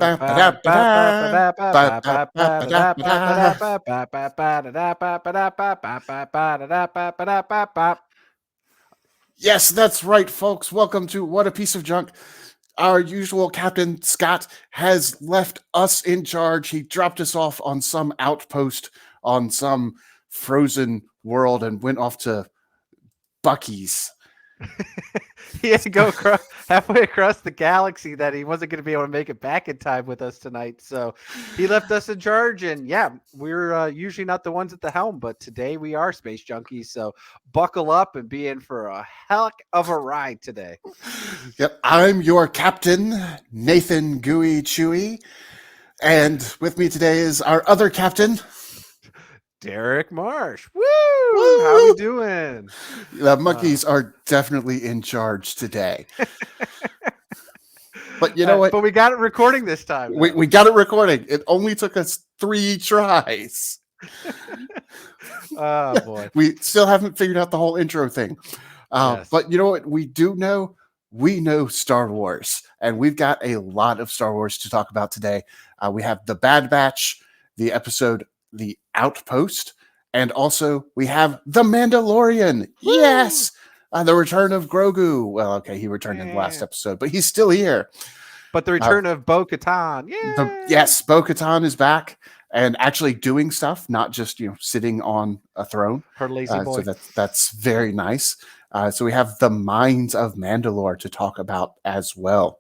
Yes, that's right, folks. Welcome to What a Piece of Junk. Our usual Captain Scott has left us in charge. He dropped us off on some outpost on some frozen world and went off to Bucky's. He had to go halfway across the galaxy that he wasn't going to be able to make it back in time with us tonight. So he left us in charge. And yeah, we're usually not the ones at the helm, but today we are Space Junkies. So buckle up and be in for a heck of a ride today. Yep, I'm your captain, Nathan Gooey Chewy. And with me today is our other captain, Derrick Marsh. Woo! How we doing? The monkeys are definitely in charge today. But you know what? But we got it recording this time. We got it recording. It only took us 3 tries. Oh, boy. We still haven't figured out the whole intro thing. Yes. But you know what we do know? We know Star Wars. And we've got a lot of Star Wars to talk about today. We have The Bad Batch, the episode The Outpost, and also we have The Mandalorian. Woo! Yes! The return of Grogu. Well, okay, he returned in the last episode, but he's still here. But the return of Bo-Katan. Yeah. Yes, Bo-Katan is back and actually doing stuff, not just sitting on a throne. Her lazy boy. So that's very nice. So we have the Mines of Mandalore to talk about as well.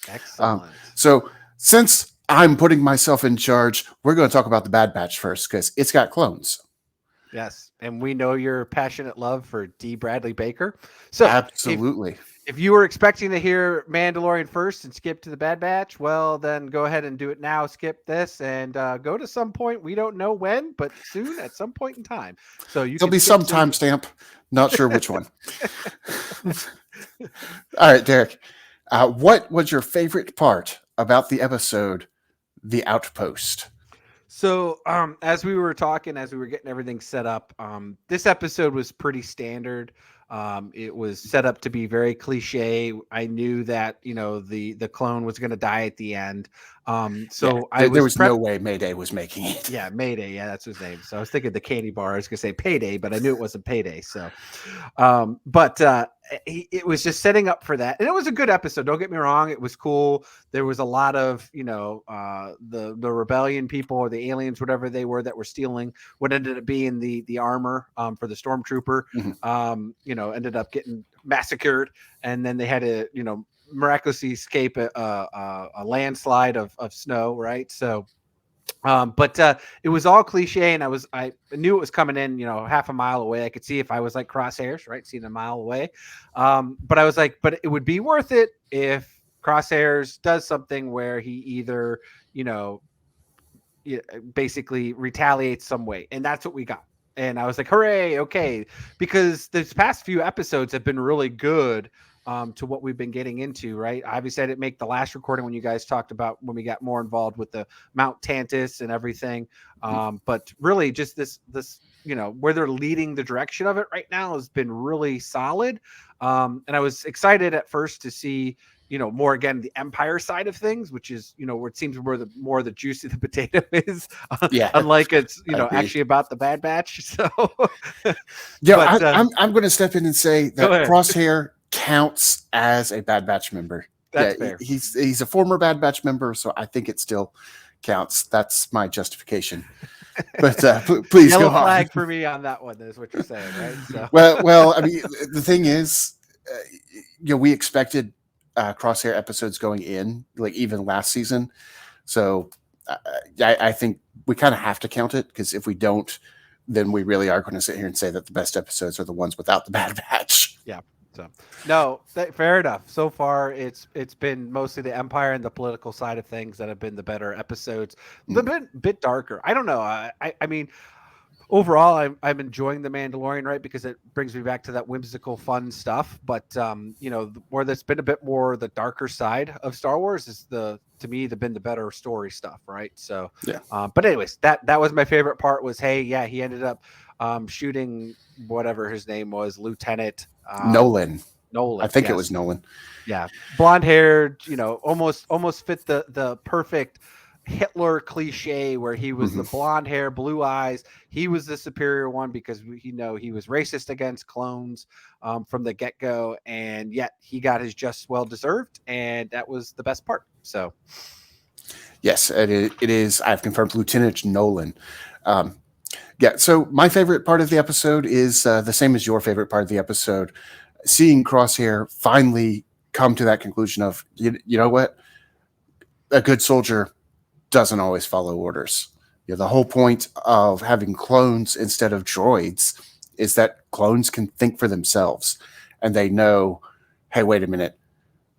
Excellent. So since I'm putting myself in charge, we're going to talk about the Bad Batch first because it's got clones. Yes, and we know your passionate love for D. Bradley Baker. So absolutely. If you were expecting to hear Mandalorian first and skip to the Bad Batch, well, then go ahead and do it now. Skip this and go to some point. We don't know when, but soon at some point in time. So there'll be some timestamp. Not sure which one. All right, Derrick. What was your favorite part about the episode The Outpost? So as we were talking, as we were getting everything set up, this episode was pretty standard. It was set up to be very cliche. I knew that, the clone was going to die at the end. There was no way Mayday was making it. Yeah, Mayday. Yeah, that's his name. So I was thinking the candy bar. I was going to say Payday, but I knew it wasn't Payday. So, it was just setting up for that. And it was a good episode. Don't get me wrong. It was cool. There was a lot of, the rebellion people or the aliens, whatever they were that were stealing what ended up being the armor for the stormtrooper, ended up getting massacred. And then they had to, miraculously escape a landslide of snow. Right. So, it was all cliche, and I knew it was coming in, half a mile away. I could see if I was like Crosshairs, right, seeing a mile away. But I was like, but it would be worth it if Crosshairs does something where he either, basically retaliates some way, and that's what we got. And I was like, hooray, okay, because this past few episodes have been really good. To what we've been getting into, right? Obviously, I didn't make the last recording when you guys talked about when we got more involved with the Mount Tantus and everything. But really, just this, where they're leading the direction of it right now has been really solid. And I was excited at first to see, more again the Empire side of things, which is, where it seems where the more the juicy the potato is. Unlike it's, actually about the Bad Batch. So, yeah, I'm going to step in and say that Crosshair counts as a Bad Batch member. That's fair. He's a former Bad Batch member, so I think it still counts. That's my justification. But please Yellow go on. flag for me on that one is what you're saying, right? So. Well, I mean, the thing is, we expected Crosshair episodes going in, like even last season. So I think we kind of have to count it, because if we don't, then we really are going to sit here and say that the best episodes are the ones without the Bad Batch. Yeah. So no, fair enough. So far, it's been mostly the Empire and the political side of things that have been the better episodes. The bit darker. I don't know. I mean, overall, I'm enjoying the Mandalorian, right? Because it brings me back to that whimsical, fun stuff. But where there's been a bit more the darker side of Star Wars is to me been the better story stuff, right? So yeah. But anyways, that was my favorite part. Was he ended up shooting whatever his name was, Lieutenant Nolan. I Nolan, think it yes. was Nolan. Yeah, blonde hair, almost fit the perfect Hitler cliche where he was the Mhm. blonde hair, blue eyes. He was the superior one because he was racist against clones from the get go, and yet he got his just well deserved, and that was the best part. So, Yes, it is. I've confirmed Lieutenant Nolan. Um, yeah. So my favorite part of the episode is the same as your favorite part of the episode. Seeing Crosshair finally come to that conclusion of you know what, a good soldier doesn't always follow orders. The whole point of having clones instead of droids is that clones can think for themselves, and they know, hey, wait a minute,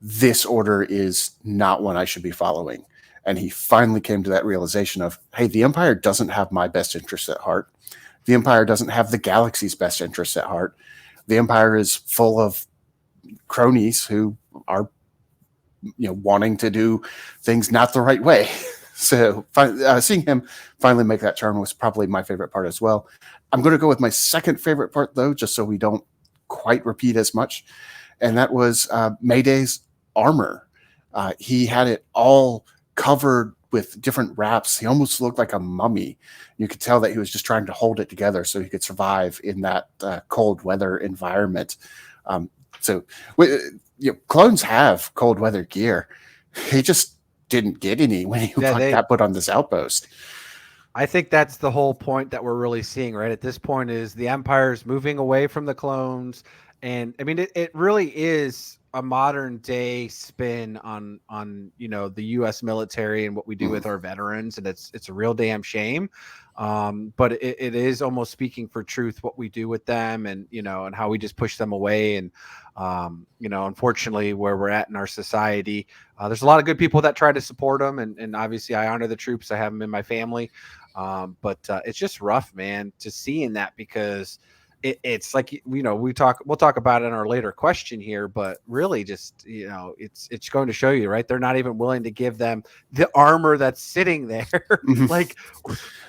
this order is not one I should be following. And he finally came to that realization of, hey, the Empire doesn't have my best interests at heart. The Empire doesn't have the galaxy's best interests at heart. The Empire is full of cronies who are, wanting to do things not the right way. So seeing him finally make that turn was probably my favorite part as well. I'm going to go with my second favorite part, though, just so we don't quite repeat as much. And that was Mayday's armor. He had it all covered with different wraps. He almost looked like a mummy. You could tell that he was just trying to hold it together so he could survive in that cold weather environment. So clones have cold weather gear. He just didn't get any when he got put on this outpost. I think that's the whole point that we're really seeing right at this point is the Empire's moving away from the clones. And I mean, it really is a modern day spin on the U.S. military and what we do with our veterans, and it's a real damn shame. But it is almost speaking for truth what we do with them, and and how we just push them away. And unfortunately, where we're at in our society, there's a lot of good people that try to support them, and obviously I honor the troops. I have them in my family, but it's just rough, man, to seeing that because. It's like we'll talk about it in our later question here, but really just it's going to show you, right? They're not even willing to give them the armor that's sitting there. Like,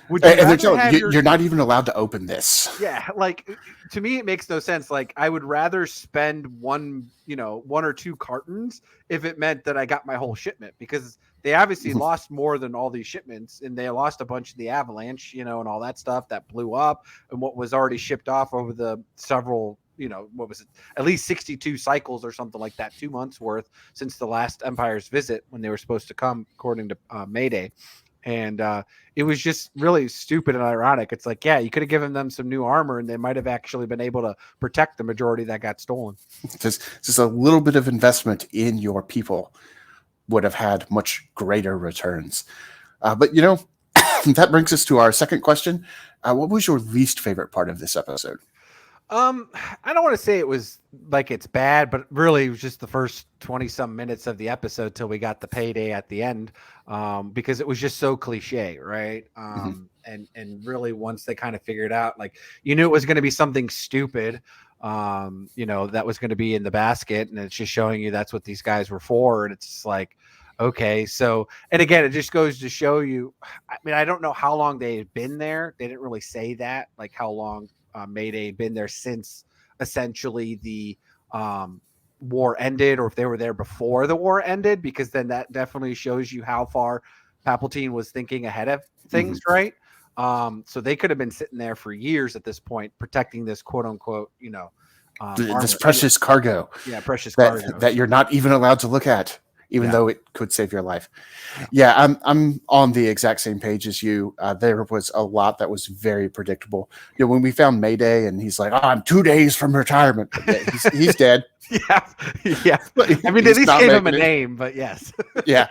would you you're not even allowed to open this? Yeah, like to me, it makes no sense. Like, I would rather spend one or two cartons if it meant that I got my whole shipment, because they obviously lost more than all these shipments, and they lost a bunch of the avalanche, and all that stuff that blew up, and what was already shipped off over the several, what was it, at least 62 cycles or something like that, 2 months worth since the last Empire's visit when they were supposed to come, according to Mayday. And it was just really stupid and ironic. It's like, yeah, you could have given them some new armor and they might have actually been able to protect the majority that got stolen. Just a little bit of investment in your people would have had much greater returns. But that brings us to our second question. What was your least favorite part of this episode? I don't want to say it was like it's bad, but really it was just the first 20 some minutes of the episode till we got the payday at the end. Because it was just so cliche, right? And really once they kind of figured out, like, it was going to be something stupid, that was going to be in the basket, and it's just showing you that's what these guys were for. And it's just like, okay, so, and again, it just goes to show you, I mean, I don't know how long they had been there. They didn't really say that, like how long Mayday had been there since essentially the war ended, or if they were there before the war ended, because then that definitely shows you how far Palpatine was thinking ahead of things, right? So they could have been sitting there for years at this point, protecting this quote unquote, this precious cargo. Yeah, precious cargo that you're not even allowed to look at, even though it could save your life. Yeah, I'm on the exact same page as you. There was a lot that was very predictable. When we found Mayday and he's like, "Oh, I'm 2 days from retirement," he's dead. yeah. I mean, at least gave him a name, but yes. Yeah.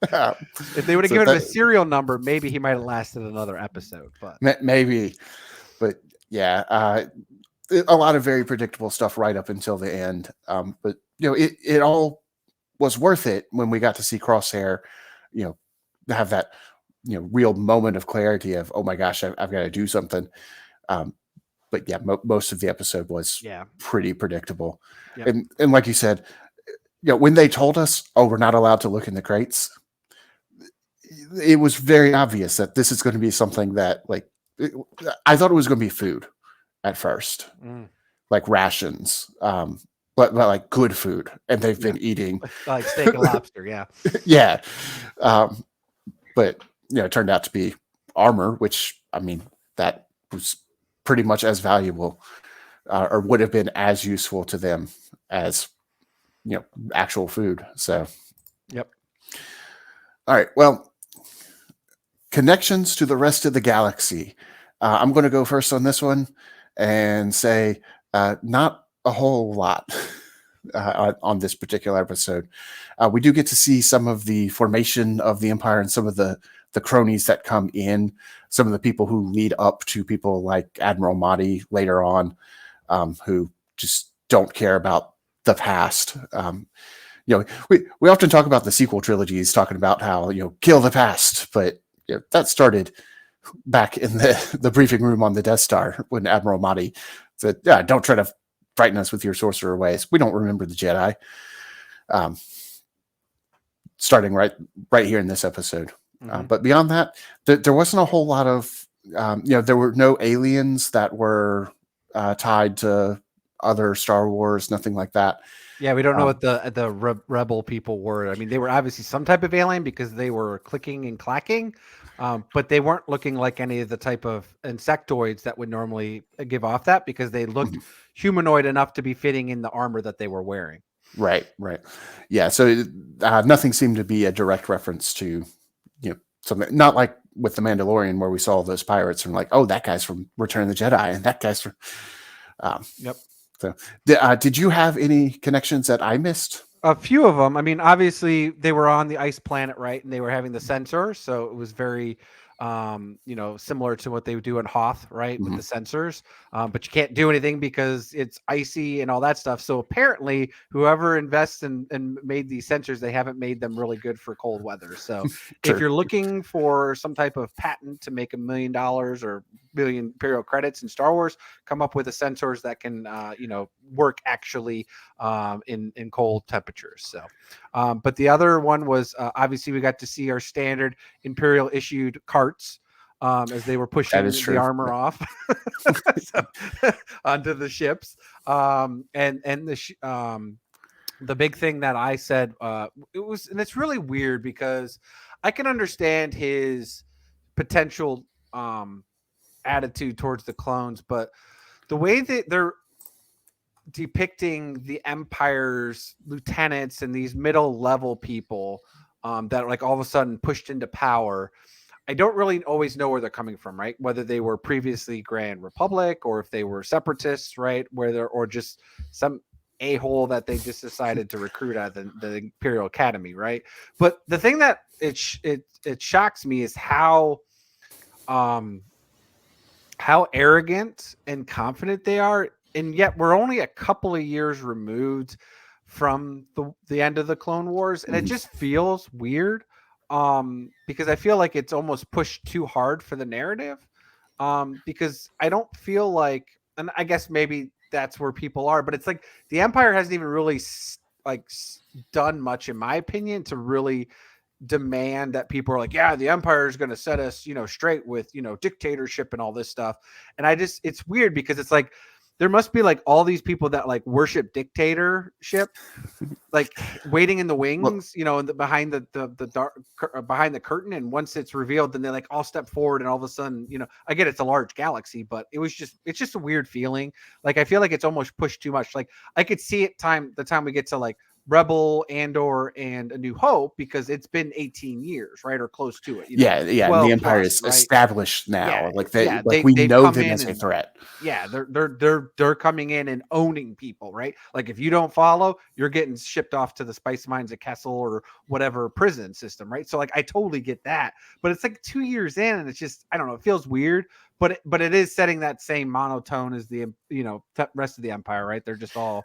If they would have given him a serial number, maybe he might have lasted another episode. But maybe. But yeah, a lot of very predictable stuff right up until the end. But it all was worth it when we got to see Crosshair, have that, real moment of clarity of, oh my gosh, I've got to do something. But yeah, most of the episode was pretty predictable. Yep. And like you said, when they told us, oh, we're not allowed to look in the crates, it was very obvious that this is going to be something that, like, I thought it was going to be food at first. like rations, but like good food, and they've been eating like steak and lobster. Yeah. yeah, but it turned out to be armor, which I mean that was pretty much as valuable, or would have been as useful to them as actual food. So, Yep. All right, well, connections to the rest of the galaxy. I'm going to go first on this one and say not a whole lot on this particular episode. We do get to see some of the formation of the Empire and some of the cronies that come in, some of the people who lead up to people like Admiral Mahdi later on, who just don't care about the past. We often talk about the sequel trilogies, talking about how kill the past, but that started back in the briefing room on the Death Star when Admiral Mahdi said, "Yeah, don't try to frighten us with your sorcerer ways. We don't remember the Jedi." Starting right here in this episode. But beyond that, there wasn't a whole lot of, there were no aliens that were tied to other Star Wars, nothing like that. Yeah, we don't know what the rebel people were. I mean, they were obviously some type of alien because they were clicking and clacking, but they weren't looking like any of the type of insectoids that would normally give off that, because they looked humanoid enough to be fitting in the armor that they were wearing. Right. Yeah, so nothing seemed to be a direct reference to, something, not like with the Mandalorian where we saw those pirates and like, oh, that guy's from Return of the Jedi and that guy's from... Yep. So, did you have any connections that I missed? A few of them. I mean, obviously they were on the ice planet, right? And they were having the sensor, so it was very, similar to what they would do in Hoth, right, with the sensors. But you can't do anything because it's icy and all that stuff. So apparently, whoever invests and made these sensors, they haven't made them really good for cold weather. So if you're looking for some type of patent to make $1 million or billion Imperial credits in Star Wars, come up with the sensors that can, work actually in cold temperatures. So, but the other one was obviously we got to see our standard Imperial issued carts as they were pushing the armor off onto the ships. And the big thing that I said, and it's really weird because I can understand his potential attitude towards the clones, but the way that they're depicting the Empire's lieutenants and these middle level people that like all of a sudden pushed into power, I don't really always know where they're coming from, right? Whether they were previously Grand Republic or if they were separatists, right? Or just some a-hole that they just decided to recruit at the Imperial Academy, right? But the thing that it shocks me is how arrogant and confident they are, and yet we're only a couple of years removed from the end of the Clone Wars, and it just feels weird because I feel like it's almost pushed too hard for the narrative, because I don't feel like, and I guess maybe that's where people are, but it's like the Empire hasn't even really done much, in my opinion, to really demand that people are like, yeah, the Empire is going to set us, straight with, dictatorship and all this stuff. And it's weird because it's like, there must be like all these people that like worship dictatorship, like waiting in the wings, behind the dark, behind the curtain. And once it's revealed, then they like all step forward, and all of a sudden, I get it's a large galaxy, but it's just a weird feeling. Like I feel like it's almost pushed too much. Like I could see it the time we get to like Rebel, Andor, and A New Hope, because it's been 18 years, right, or close to it. Yeah. The Empire is established now. We know them as a threat. Yeah, they're coming in and owning people, right? Like if you don't follow, you're getting shipped off to the spice mines at Kessel or whatever prison system, right? So like I totally get that, but it's like 2 years in, and it's just, I don't know, it feels weird. But it is setting that same monotone as the rest of the Empire, right? They're just all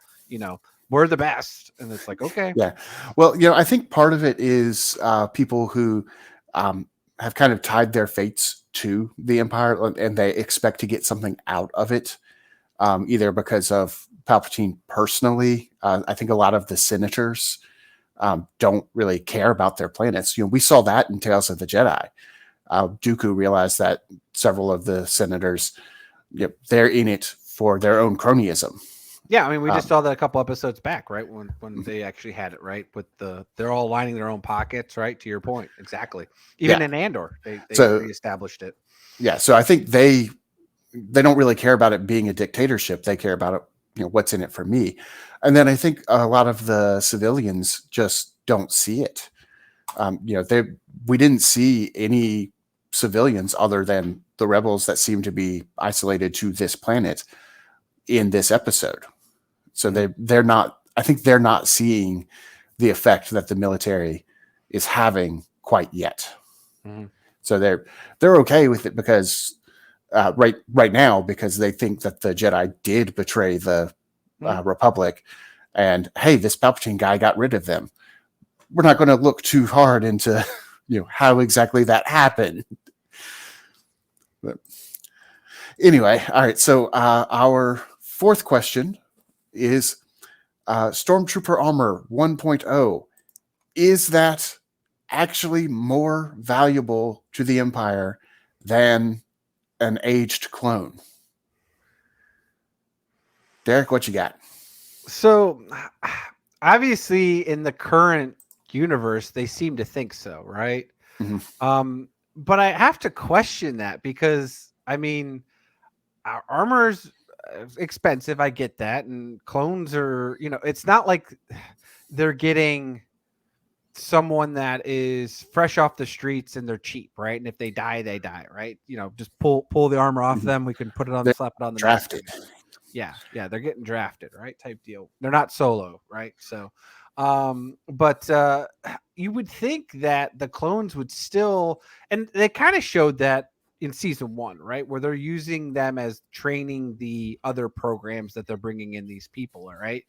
we're the best, and it's like, okay. Yeah, well, I think part of it is people who have kind of tied their fates to the Empire, and they expect to get something out of it, either because of Palpatine personally. I think a lot of the senators don't really care about their planets. We saw that in Tales of the Jedi. Dooku realized that several of the senators, they're in it for their own cronyism. Yeah, I mean, we just saw that a couple episodes back, right? When they actually had it, right? With they're all lining their own pockets, right? To your point, exactly. Even Yeah. in Andor, they So reestablished it. yeah, so I think they don't really care about it being a dictatorship. They care about it, what's in it for me. And then I think a lot of the civilians just don't see it. We didn't see any civilians other than the rebels that seem to be isolated to this planet in this episode. So they're not. I think they're not seeing the effect that the military is having quite yet. Mm-hmm. So they're okay with it because right now, because they think that the Jedi did betray the Republic, and hey, this Palpatine guy got rid of them. We're not going to look too hard into how exactly that happened. But anyway, all right. So our fourth question is Stormtrooper Armor 1.0. Is that actually more valuable to the Empire than an aged clone? Derrick, what you got? So obviously in the current universe, they seem to think so, right? Mm-hmm. But I have to question that because I mean, our armor's expensive. I get that. And clones are, it's not like they're getting someone that is fresh off the streets and they're cheap, right? And if they die, they die, right? Just pull the armor off them. We can put it on, They're slap it on the drafted. next. Yeah, they're getting drafted, right? Type deal. They're not solo, right? So, but you would think that the clones would still, and they kind of showed that in season 1, right, where they're using them as training the other programs that they're bringing in these people, all right.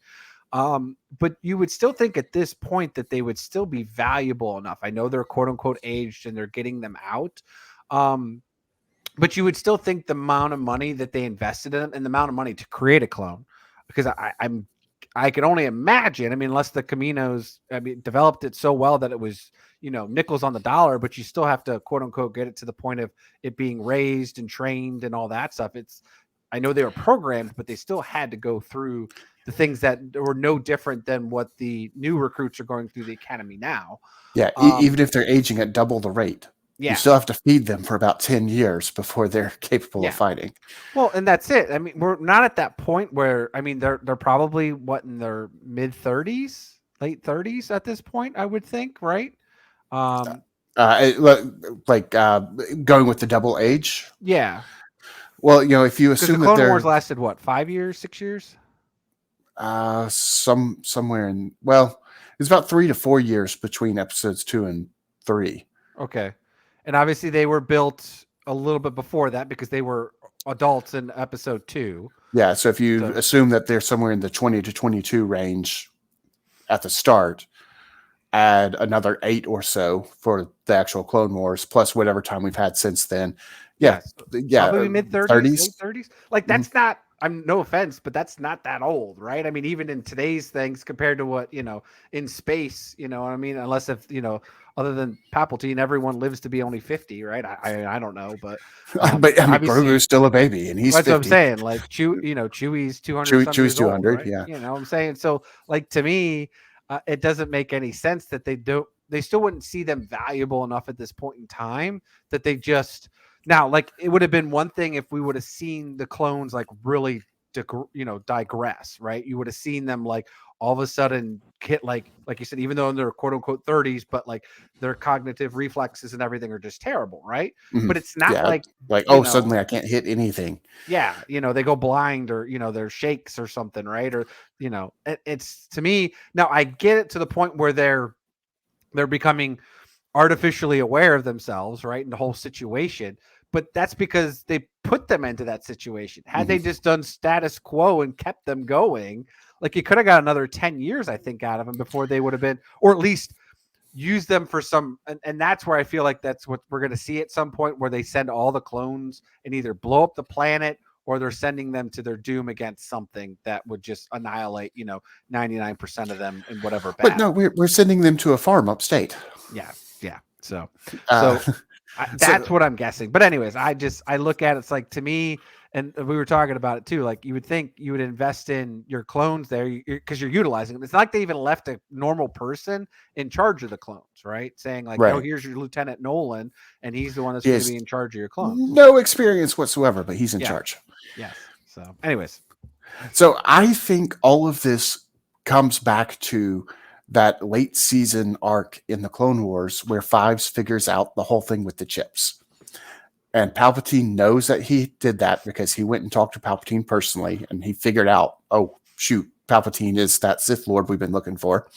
But you would still think at this point that they would still be valuable enough. I know they're quote unquote aged and they're getting them out. But you would still think the amount of money that they invested in them and the amount of money to create a clone, because I can only imagine. I mean, unless the Caminos, developed it so well that it was, nickels on the dollar, but you still have to quote unquote get it to the point of it being raised and trained and all that stuff. I know they were programmed, but they still had to go through the things that were no different than what the new recruits are going through the academy now. Yeah, even if they're aging at double the rate. Yeah. You still have to feed them for about 10 years before they're capable of fighting. Well, and that's it. I mean, we're not at that point where, they're probably in their mid 30s, late 30s at this point, I would think, right? Going with the double age. Yeah. Well, if you assume the that Clone Wars lasted 5 years, 6 years? Somewhere in, it's about 3 to 4 years between episodes 2 and 3. Okay. And obviously they were built a little bit before that because they were adults in episode 2. Yeah. So if you assume that they're somewhere in the 20 to 22 range at the start, add another 8 or so for the actual Clone Wars, plus whatever time we've had since then. Yeah. Probably mid 30s, late 30s. Like that's not, no offense, but that's not that old, right? I mean, even in today's things compared to what, in space, what I mean? Unless if, other than Palpatine, everyone lives to be only 50, right? I don't know, but Grogu's still a baby and he's 50. What I'm saying. Like Chewie's 200. Chewie's 200, old, right? yeah. You know what I'm saying? So like to me, it doesn't make any sense that they still wouldn't see them valuable enough at this point in time that they just now, like it would have been one thing if we would have seen the clones like really digress, right? You would have seen them like all of a sudden hit like you said, even though in their quote unquote 30s, but like their cognitive reflexes and everything are just terrible, right? Mm-hmm. But it's not suddenly I can't hit anything. Yeah, they go blind or their shakes or something, right? Or it's to me now I get it to the point where they're becoming artificially aware of themselves, right? And the whole situation. But that's because they put them into that situation. Had they just done status quo and kept them going, like you could have got another 10 years, I think, out of them before they would have been, or at least use them for some. And that's where I feel like that's what we're going to see at some point where they send all the clones and either blow up the planet or they're sending them to their doom against something that would just annihilate, 99% of them in whatever battle. But no, we're sending them to a farm upstate. Yeah. So That's what I'm guessing. But anyways, I look at it, it's like, to me, and we were talking about it too. Like, you would think you would invest in your clones there because you're utilizing them. It's not like they even left a normal person in charge of the clones, right? Saying like, Right. oh, here's your Lieutenant Nolan, and he's the one that's He going to has be in charge of your clones. no experience whatsoever, but he's in charge. Yes. So, anyways, so I think all of this comes back to that late season arc in the Clone Wars where Fives figures out the whole thing with the chips. And Palpatine knows that he did that because he went and talked to Palpatine personally, and he figured out, oh, shoot, Palpatine is that Sith Lord we've been looking for.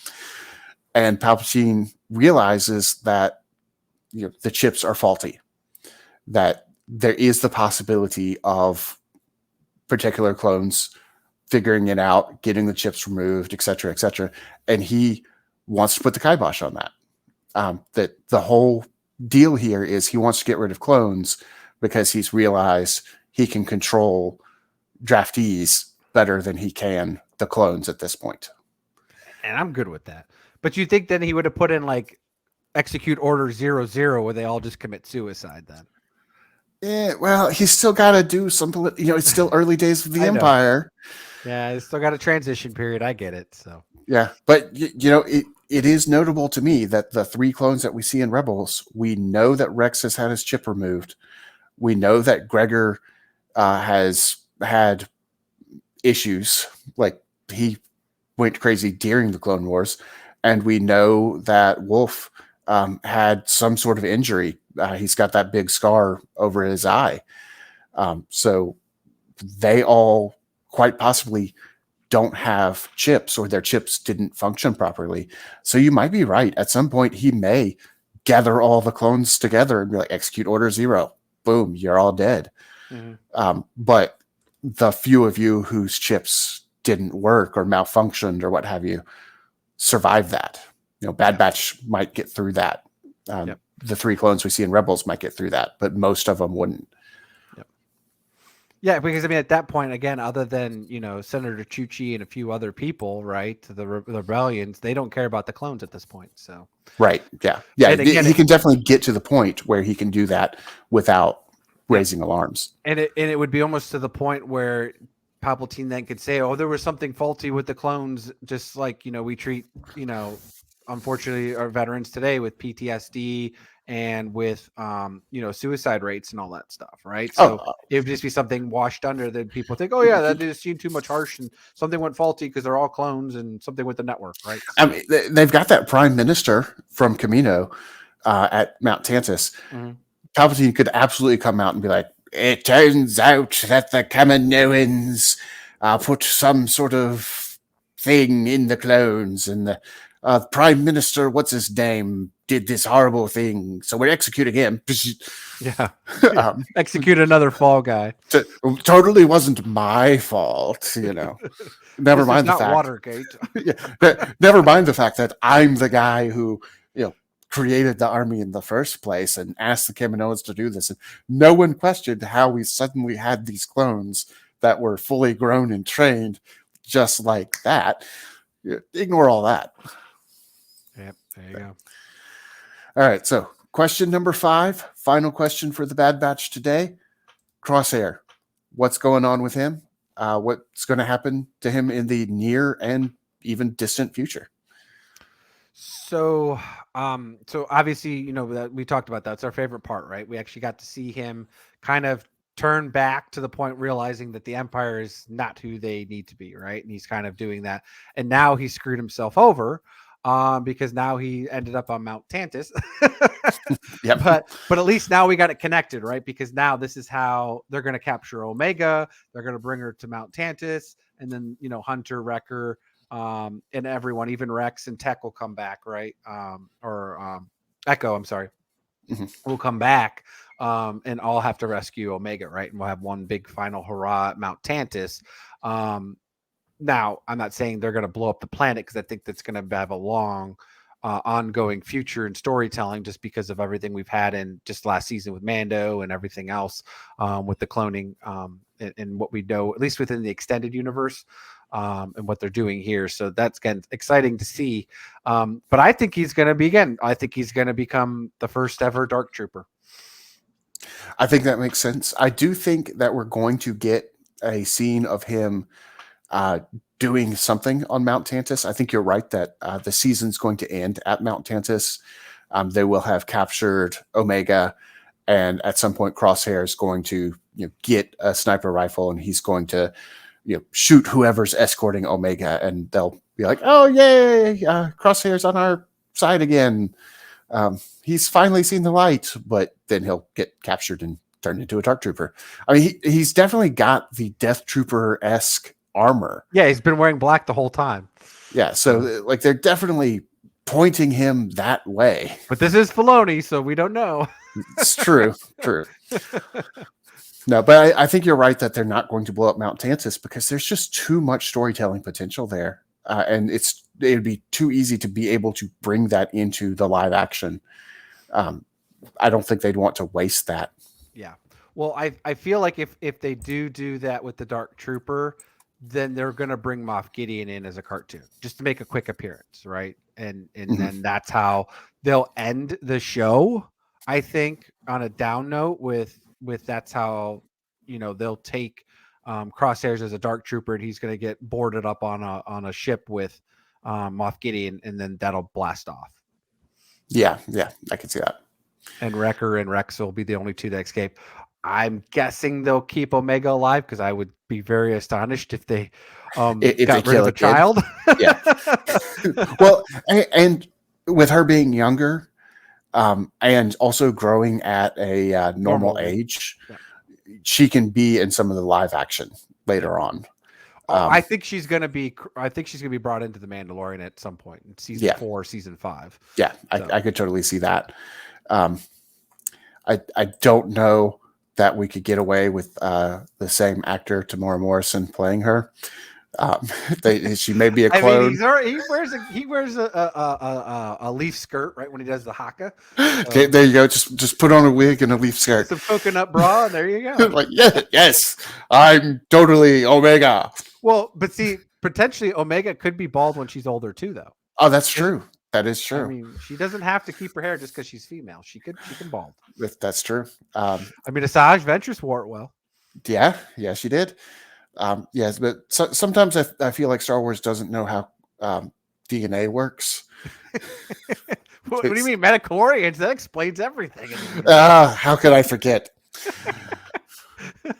And Palpatine realizes that the chips are faulty, that there is the possibility of particular clones figuring it out, getting the chips removed, et cetera, et cetera. And he wants to put the kibosh on that. That the whole deal here is he wants to get rid of clones because he's realized he can control draftees better than he can the clones at this point. And I'm good with that. But you think then he would have put in like execute order 00 where they all just commit suicide then? Yeah, well, he's still got to do something. It's still early days of the Empire. Yeah, he's still got a transition period. I get it. So yeah, but it is notable to me that the 3 clones that we see in Rebels, we know that Rex has had his chip removed. We know that Gregor has had issues, like he went crazy during the Clone Wars, and we know that Wolf had some sort of injury. He's got that big scar over his eye. So they all quite possibly don't have chips, or their chips didn't function properly. So you might be right. At some point, he may gather all the clones together and be like, execute order 0. Boom, you're all dead. Mm-hmm. But the few of you whose chips didn't work or malfunctioned or what have you survived that. Bad Batch might get through that. The 3 clones we see in Rebels might get through that, but most of them wouldn't. Yeah, because at that point, again, other than Senator Chuchi and a few other people, right, the rebellions, they don't care about the clones at this point. So right, yeah. Again, he can definitely get to the point where he can do that without raising alarms. And it would be almost to the point where Palpatine then could say, "Oh, there was something faulty with the clones," just like we treat unfortunately our veterans today with PTSD and with suicide rates and all that stuff, right? So it would just be something washed under that people think, oh yeah, that just seemed too much harsh and something went faulty because they're all clones and something with the network, right? So, I mean, they've got that prime minister from Camino at Mount Tantus. Mm-hmm. Palpatine could absolutely come out and be like, it turns out that the Kaminoans put some sort of thing in the clones, and the prime minister, what's his name, did this horrible thing, so we're executing him. Yeah. Execute another fall guy. Totally wasn't my fault, Never mind the fact. Watergate. Never mind the fact that I'm the guy who, created the army in the first place and asked the Kaminoans to do this. And no one questioned how we suddenly had these clones that were fully grown and trained just like that. Ignore all that. Yep, there you go. All right, so question number 5, final question for the Bad Batch today. Crosshair, what's going on with him? What's going to happen to him in the near and even distant future? So obviously, that we talked about that. It's our favorite part, right? We actually got to see him kind of turn back to the point, realizing that the Empire is not who they need to be, right? And he's kind of doing that. And now he screwed himself over because now he ended up on Mount Tantus. Yep. But at least now we got it connected, right? Because now this is how they're going to capture Omega. They're going to bring her to Mount Tantus, and then Hunter, Wrecker, and everyone, even Rex and Tech will come back, right? Echo, I'm sorry, will come back, and all have to rescue Omega, right? And we'll have one big final hurrah at Mount Tantus. Now, I'm not saying they're going to blow up the planet, because I think that's going to have a long ongoing future in storytelling, just because of everything we've had in just last season with Mando and everything else with the cloning and what we know, at least within the extended universe. and what they're doing here. So that's again exciting to see. But I think he's going to become the first ever Dark Trooper. I think that makes sense. I do think that we're going to get a scene of him doing something on Mount Tantus. I think you're right that the season's going to end at Mount Tantus. They will have captured Omega, and at some point, Crosshair is going to get a sniper rifle, and he's going to shoot whoever's escorting Omega, and they'll be like, "Oh yay, Crosshair's on our side again. He's finally seen the light," but then he'll get captured and turned into a Dark Trooper. I mean, he's definitely got the Death Trooper-esque armor. Yeah, he's been wearing black the whole time. Yeah, so like they're definitely pointing him that way. But this is Filoni, so we don't know. It's true. No, but I think you're right that they're not going to blow up Mount Tantus because there's just too much storytelling potential there. And it'd be too easy to be able to bring that into the live action. I don't think they'd want to waste that. Yeah. Well, I feel like if they do that with the Dark Trooper, then they're going to bring Moff Gideon in as a cartoon just to make a quick appearance, right? And then that's how they'll end the show, I think, on a down note with that's how they'll take Crosshairs as a Dark Trooper, and he's going to get boarded up on a ship with Moff Gideon, and then that'll blast off. Yeah, I can see that. And Wrecker and Rex will be the only two that escape. I'm guessing they'll keep Omega alive because I would be very astonished if they got rid of a child. Yeah. Well, and with her being younger, and also growing at a normal age, she can be in some of the live action later on. I think she's going to be brought into the Mandalorian at some point in season 4, season 5. Yeah, so. I could totally see that. I don't know that we could get away with the same actor, Tamora Morrison, playing her. She may be a clone. I mean, he wears a leaf skirt right when he does the haka. Okay, there you go. Just put on a wig and a leaf skirt. Some coconut bra. There you go. Like yes, I'm totally Omega. Well, but see, potentially Omega could be bald when she's older too, though. Oh, that's true. That is true. I mean, she doesn't have to keep her hair just because she's female. She can bald. That's true. I mean, Asajj Ventress wore it well. Yeah, she did. Yes, but sometimes I feel like Star Wars doesn't know how DNA works. What do you mean, metachlorians? That explains everything. How could I forget?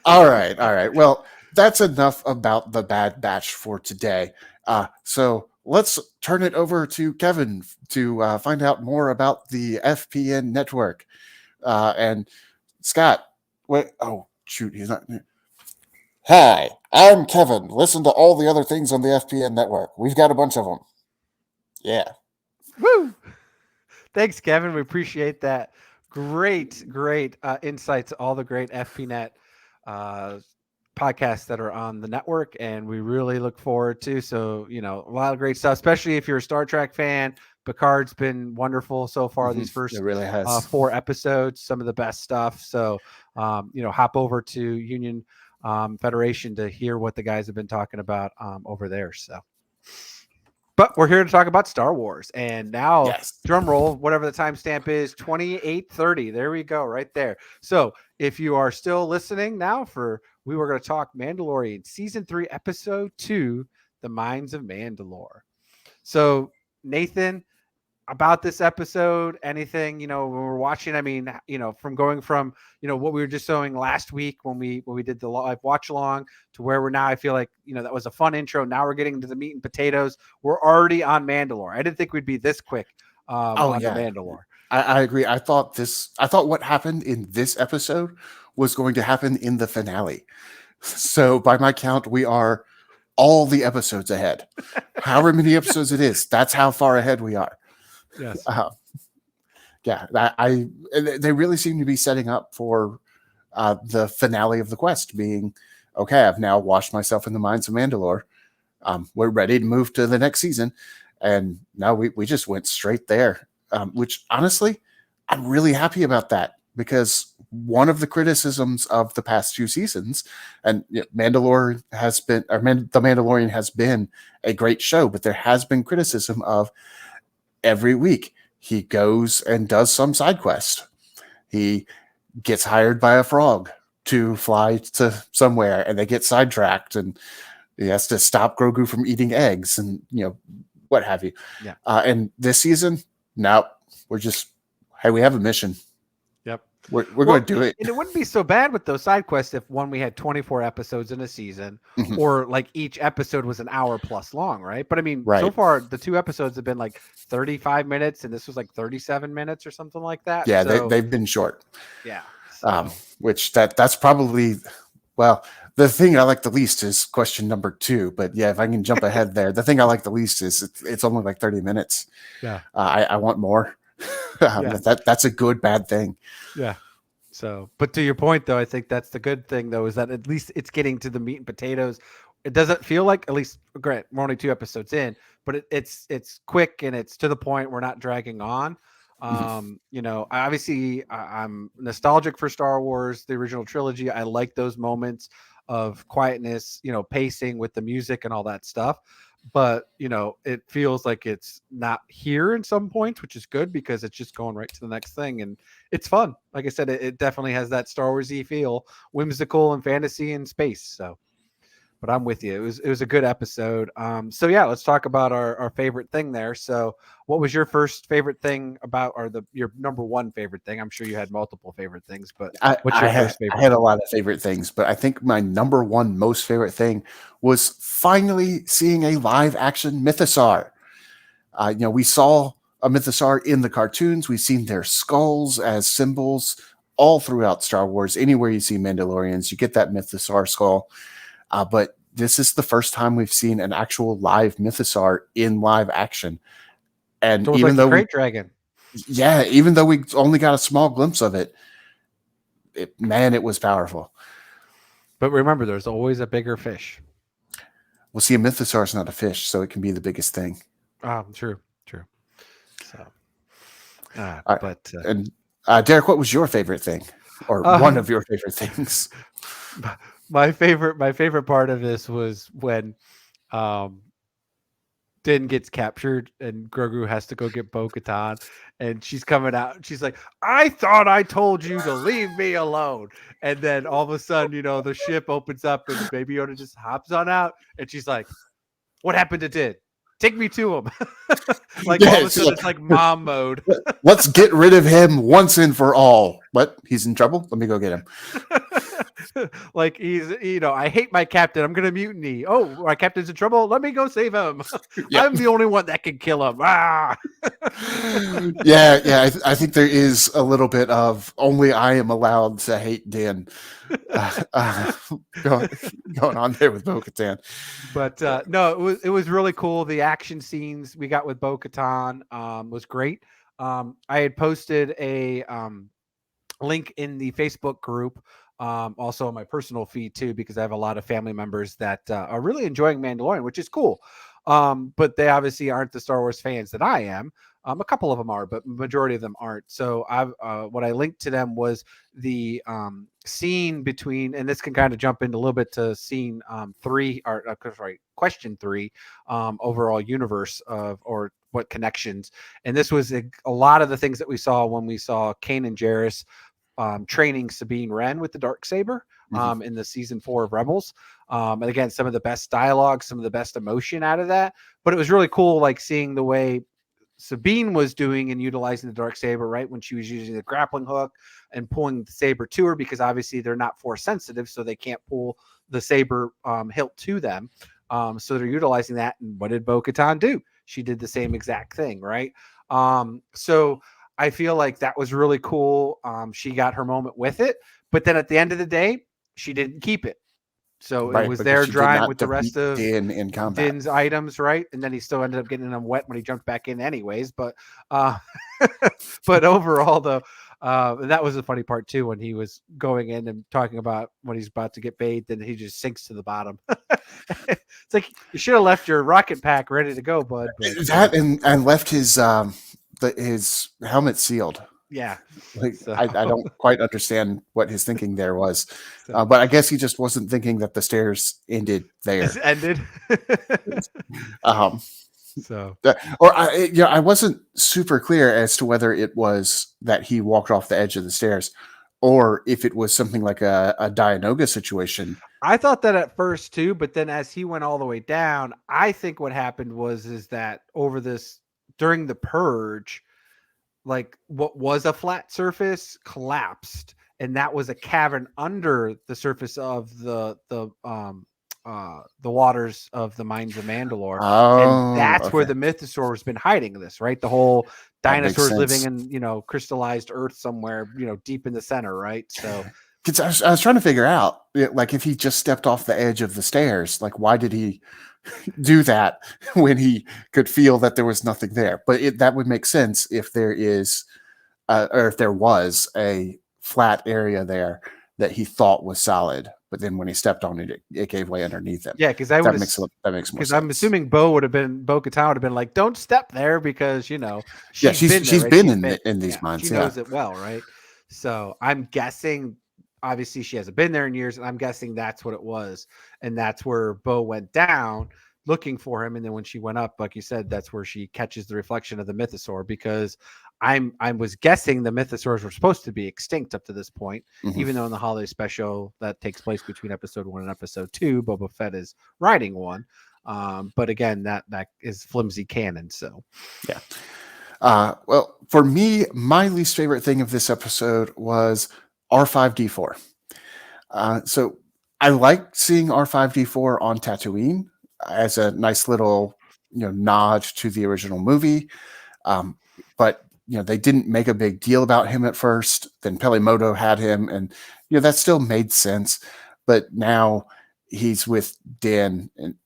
All right. Well, that's enough about the Bad Batch for today. So let's turn it over to Kevin to find out more about the FPN network. And Scott, wait. Oh, shoot, he's not. Hi, I'm Kevin. Listen to all the other things on the FPN network. We've got a bunch of them. Yeah. Woo! Thanks, Kevin. We appreciate that. Great insights, all the great FPNet podcasts that are on the network, and we really look forward to. So, a lot of great stuff, especially if you're a Star Trek fan. Picard's been wonderful so far. These first it really has. 4 episodes, some of the best stuff. So, hop over to Union Federation to hear what the guys have been talking about over there. So, but we're here to talk about Star Wars, and now drum roll, whatever the timestamp is, 28:30. There we go, right there. So if you are still listening now, we were going to talk Mandalorian season 3, episode 2, The Mines of Mandalore. So Nathan, about this episode, anything, when we're watching, I mean, from going from, what we were just showing last week when we did the live watch along to where we're now, I feel like, that was a fun intro. Now we're getting to the meat and potatoes. We're already on Mandalore. I didn't think we'd be this quick on the Mandalore. I agree. I thought what happened in this episode was going to happen in the finale. So by my count, we are all the episodes ahead. However many episodes it is, that's how far ahead we are. Yes. They really seem to be setting up for the finale of the quest being, okay, I've now washed myself in the Mines of Mandalore. We're ready to move to the next season. And now we just went straight there, which honestly, I'm really happy about that because one of the criticisms of the past few seasons, and Mandalore has been, or The Mandalorian has been a great show, but there has been criticism of every week he goes and does some side quest. He gets hired by a frog to fly to somewhere, and they get sidetracked, and he has to stop Grogu from eating eggs, and what have you. Yeah. And this season, now we're just, hey, we have a mission. Yep. We're going to do it. And it wouldn't be so bad with those side quests if we had 24 episodes in a season, or like each episode was an hour plus long, right? But I mean, so far the 2 episodes have been like 35 minutes, and this was like 37 minutes or something like that. Yeah, so, they've been short. Yeah. So. Which that's probably, well, the thing I like the least is question number 2. But yeah, if I can jump ahead there, the thing I like the least is it's only like 30 minutes. Yeah. I want more. That's a good, bad thing. Yeah. So, but to your point though, I think that's the good thing though, is that at least it's getting to the meat and potatoes. It doesn't feel like, at least, great, we're only 2 episodes in, but it's quick and it's to the point. We're not dragging on. Obviously I'm nostalgic for Star Wars, the original trilogy. I like those moments of quietness, pacing with the music and all that stuff. But, it feels like it's not here in some points, which is good because it's just going right to the next thing. And it's fun. Like I said, it definitely has that Star Wars-y feel, whimsical and fantasy and space. So, but I'm with you. It was a good episode. So yeah, let's talk about our favorite thing there. So what was your first favorite thing about, or your number one favorite thing? I'm sure you had multiple favorite things, but what's your first favorite? I had a lot of favorite things, but I think my number one most favorite thing was finally seeing a live action Mythosaur. We saw a Mythosaur in the cartoons. We've seen their skulls as symbols all throughout Star Wars. Anywhere you see Mandalorians, you get that Mythosaur skull. But this is the first time we've seen an actual live Mythosaur in live action. And even like though Great Dragon. Yeah, even though we only got a small glimpse of it, it was powerful. But remember, there's always a bigger fish. Well, see, a Mythosaur is not a fish, so it can be the biggest thing. True. So, but Derrick, what was your favorite thing, or one of your favorite things? My favorite part of this was when Din gets captured and Grogu has to go get Bo-Katan, and she's coming out. She's like, "I thought I told you to leave me alone." And then all of a sudden, the ship opens up and Baby Yoda just hops on out, and she's like, "What happened to Din? Take me to him." All of a sudden, it's like mom mode. Let's get rid of him once and for all. What? He's in trouble? Let me go get him. Like he's, I hate my captain. I'm going to mutiny. Oh, my captain's in trouble. Let me go save him. Yep. I'm the only one that can kill him. Yeah. I think there is a little bit of only I am allowed to hate Dan going on there with Bo-Katan. But no, it was really cool. The action scenes we got with Bo-Katan was great. I had posted a link in the Facebook group, also on my personal feed too, because I have a lot of family members that are really enjoying Mandalorian, which is cool. But they obviously aren't the Star Wars fans that I am. A couple of them are, but majority of them aren't. So what I linked to them was the scene between, and this can kind of jump into a little bit to scene 3, or question 3, overall universe of, or what connections. And this was a lot of the things that we saw when we saw Kanan Jarrus training Sabine Wren with the Darksaber in the season 4 of Rebels. And again, some of the best dialogue, some of the best emotion out of that. But it was really cool, like seeing the way Sabine was doing and utilizing the Darksaber, right? When she was using the grappling hook and pulling the saber to her, because obviously they're not force sensitive, so they can't pull the saber hilt to them. So they're utilizing that. And what did Bo-Katan do? She did the same exact thing, right? So I feel like that was really cool. She got her moment with it, but then at the end of the day, she didn't keep it. So it was there drying with the rest of Din's items, right? And then he still ended up getting them wet when he jumped back in anyways. But but overall, though, that was the funny part too, when he was going in and talking about when he's about to get bathed and he just sinks to the bottom. It's like, you should have left your rocket pack ready to go, bud. But, that and left his his helmet sealed. Yeah. Like, So, I don't quite understand what his thinking there was, so but I guess he just wasn't thinking that the stairs ended it's there. ended. Um, So I wasn't super clear as to whether it was that he walked off the edge of the stairs, or if it was something like a Dianoga situation. I thought that at first too, but then as he went all the way down, I think what happened is that over this during the purge, like what was a flat surface collapsed, and that was a cavern under the surface of the waters of the Mines of Mandalore, and Oh, that's where okay, the Mythosaur has been hiding this, right? The whole that makes dinosaurs living sense. in crystallized earth somewhere, deep in the center, right? So 'Cause I was trying to figure out, like, if he just stepped off the edge of the stairs, like, why did he do that when he could feel that there was nothing there? But that would make sense if there is, or if there was a flat area there that he thought was solid, but then when he stepped on it, it gave way underneath him. yeah, because I would have. That makes more Because I'm sense. assuming Bo Katan would have been like, "Don't step there," because Yeah, she's been there, she's right? been She's been, in these yeah, mines. she Yeah, knows it well, right? So I'm guessing, obviously, she hasn't been there in years, and I'm guessing that's what it was, and that's where Bo went down looking for him, and then when she went up, like you said, that's where she catches the reflection of the Mythosaur. Because I was guessing the Mythosaurs were supposed to be extinct up to this point, hmm even though in the holiday special that takes place between episode 1 and episode 2, Boba Fett is riding one. But again, that is flimsy canon. So yeah. Well, for me, my least favorite thing of this episode was R5D4. So I like seeing R5D4 on Tatooine as a nice little, nod to the original movie. Um, but they didn't make a big deal about him at first. Then Pelimoto had him, and that still made sense. But now he's with Dan, and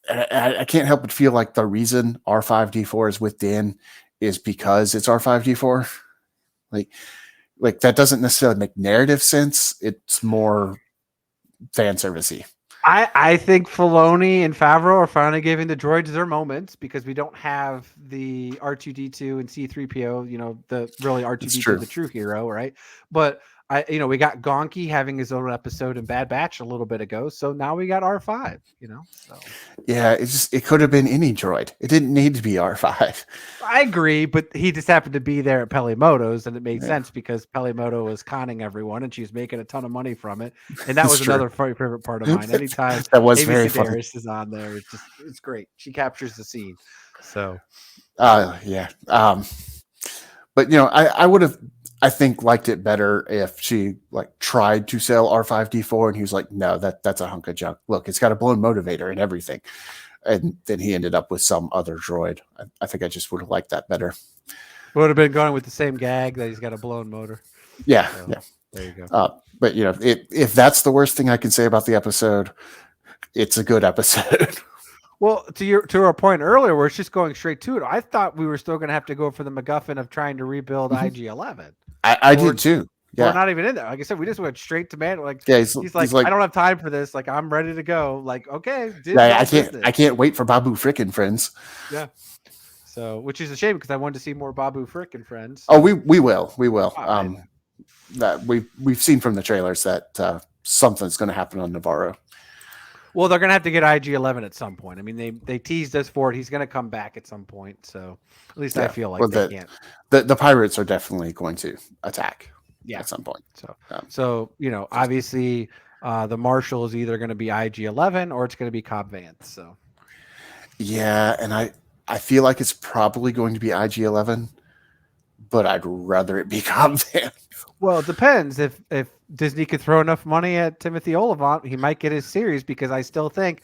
I can't help but feel like the reason R5D4 is with Dan is because it's R5D4. Like like that doesn't necessarily make narrative sense. It's more fan servicey. I think Filoni and Favreau are finally giving the droids their moments, because we don't have the R2D2 and C3PO, the really It's R2D2, true. the true hero, right? But we got Gonki having his own episode in Bad Batch a little bit ago, so now we got R5, so. Yeah, it could have been any droid. It didn't need to be R5. I agree, but he just happened to be there at Pelimoto's, and it made Yeah, sense because Pelimoto was conning everyone, and she was making a ton of money from it. And that it's was true. another favorite part of mine. Anytime That was Amy very funny. Sedaris is on there, it's great. She captures the scene. So Yeah. But I would have, I think, liked it better if she like tried to sell R5D4 and he was like, no, that's a hunk of junk. Look, it's got a blown motivator and everything. And then he ended up with some other droid. I think I just would have liked that better. would have been going with the same gag that he's got a blown motor. Yeah, So, yeah. there you go. But if that's the worst thing I can say about the episode, it's a good episode. Well, to our point earlier, where it's just going straight to it. I thought we were still going to have to go for the MacGuffin of trying to rebuild IG-11. I did too. We're Yeah, not even in there. Like I said, we just went straight to man. Like yeah. he's like, I don't have time for this. Like I'm ready to go. Like okay, Yeah, I can't wait for Babu Frickin' Friends. Yeah. So, which is a shame because I wanted to see more Babu Frickin' Friends. Oh, we will. Oh, That we've seen from the trailers that something's going to happen on Navarro. Well, they're gonna have to get IG-11 at some point. I mean, they teased us for it. He's gonna come back at some point. So at least I feel like they can't. The pirates are definitely going to attack. Yeah. At some point. So obviously, the Marshal is either going to be IG-11 or it's going to be Cobb Vanth. So yeah, and I feel like it's probably going to be IG-11, but I'd rather it be Cobb Vanth. Well, it depends. If Disney could throw enough money at Timothy Olyphant, he might get his series, because I still think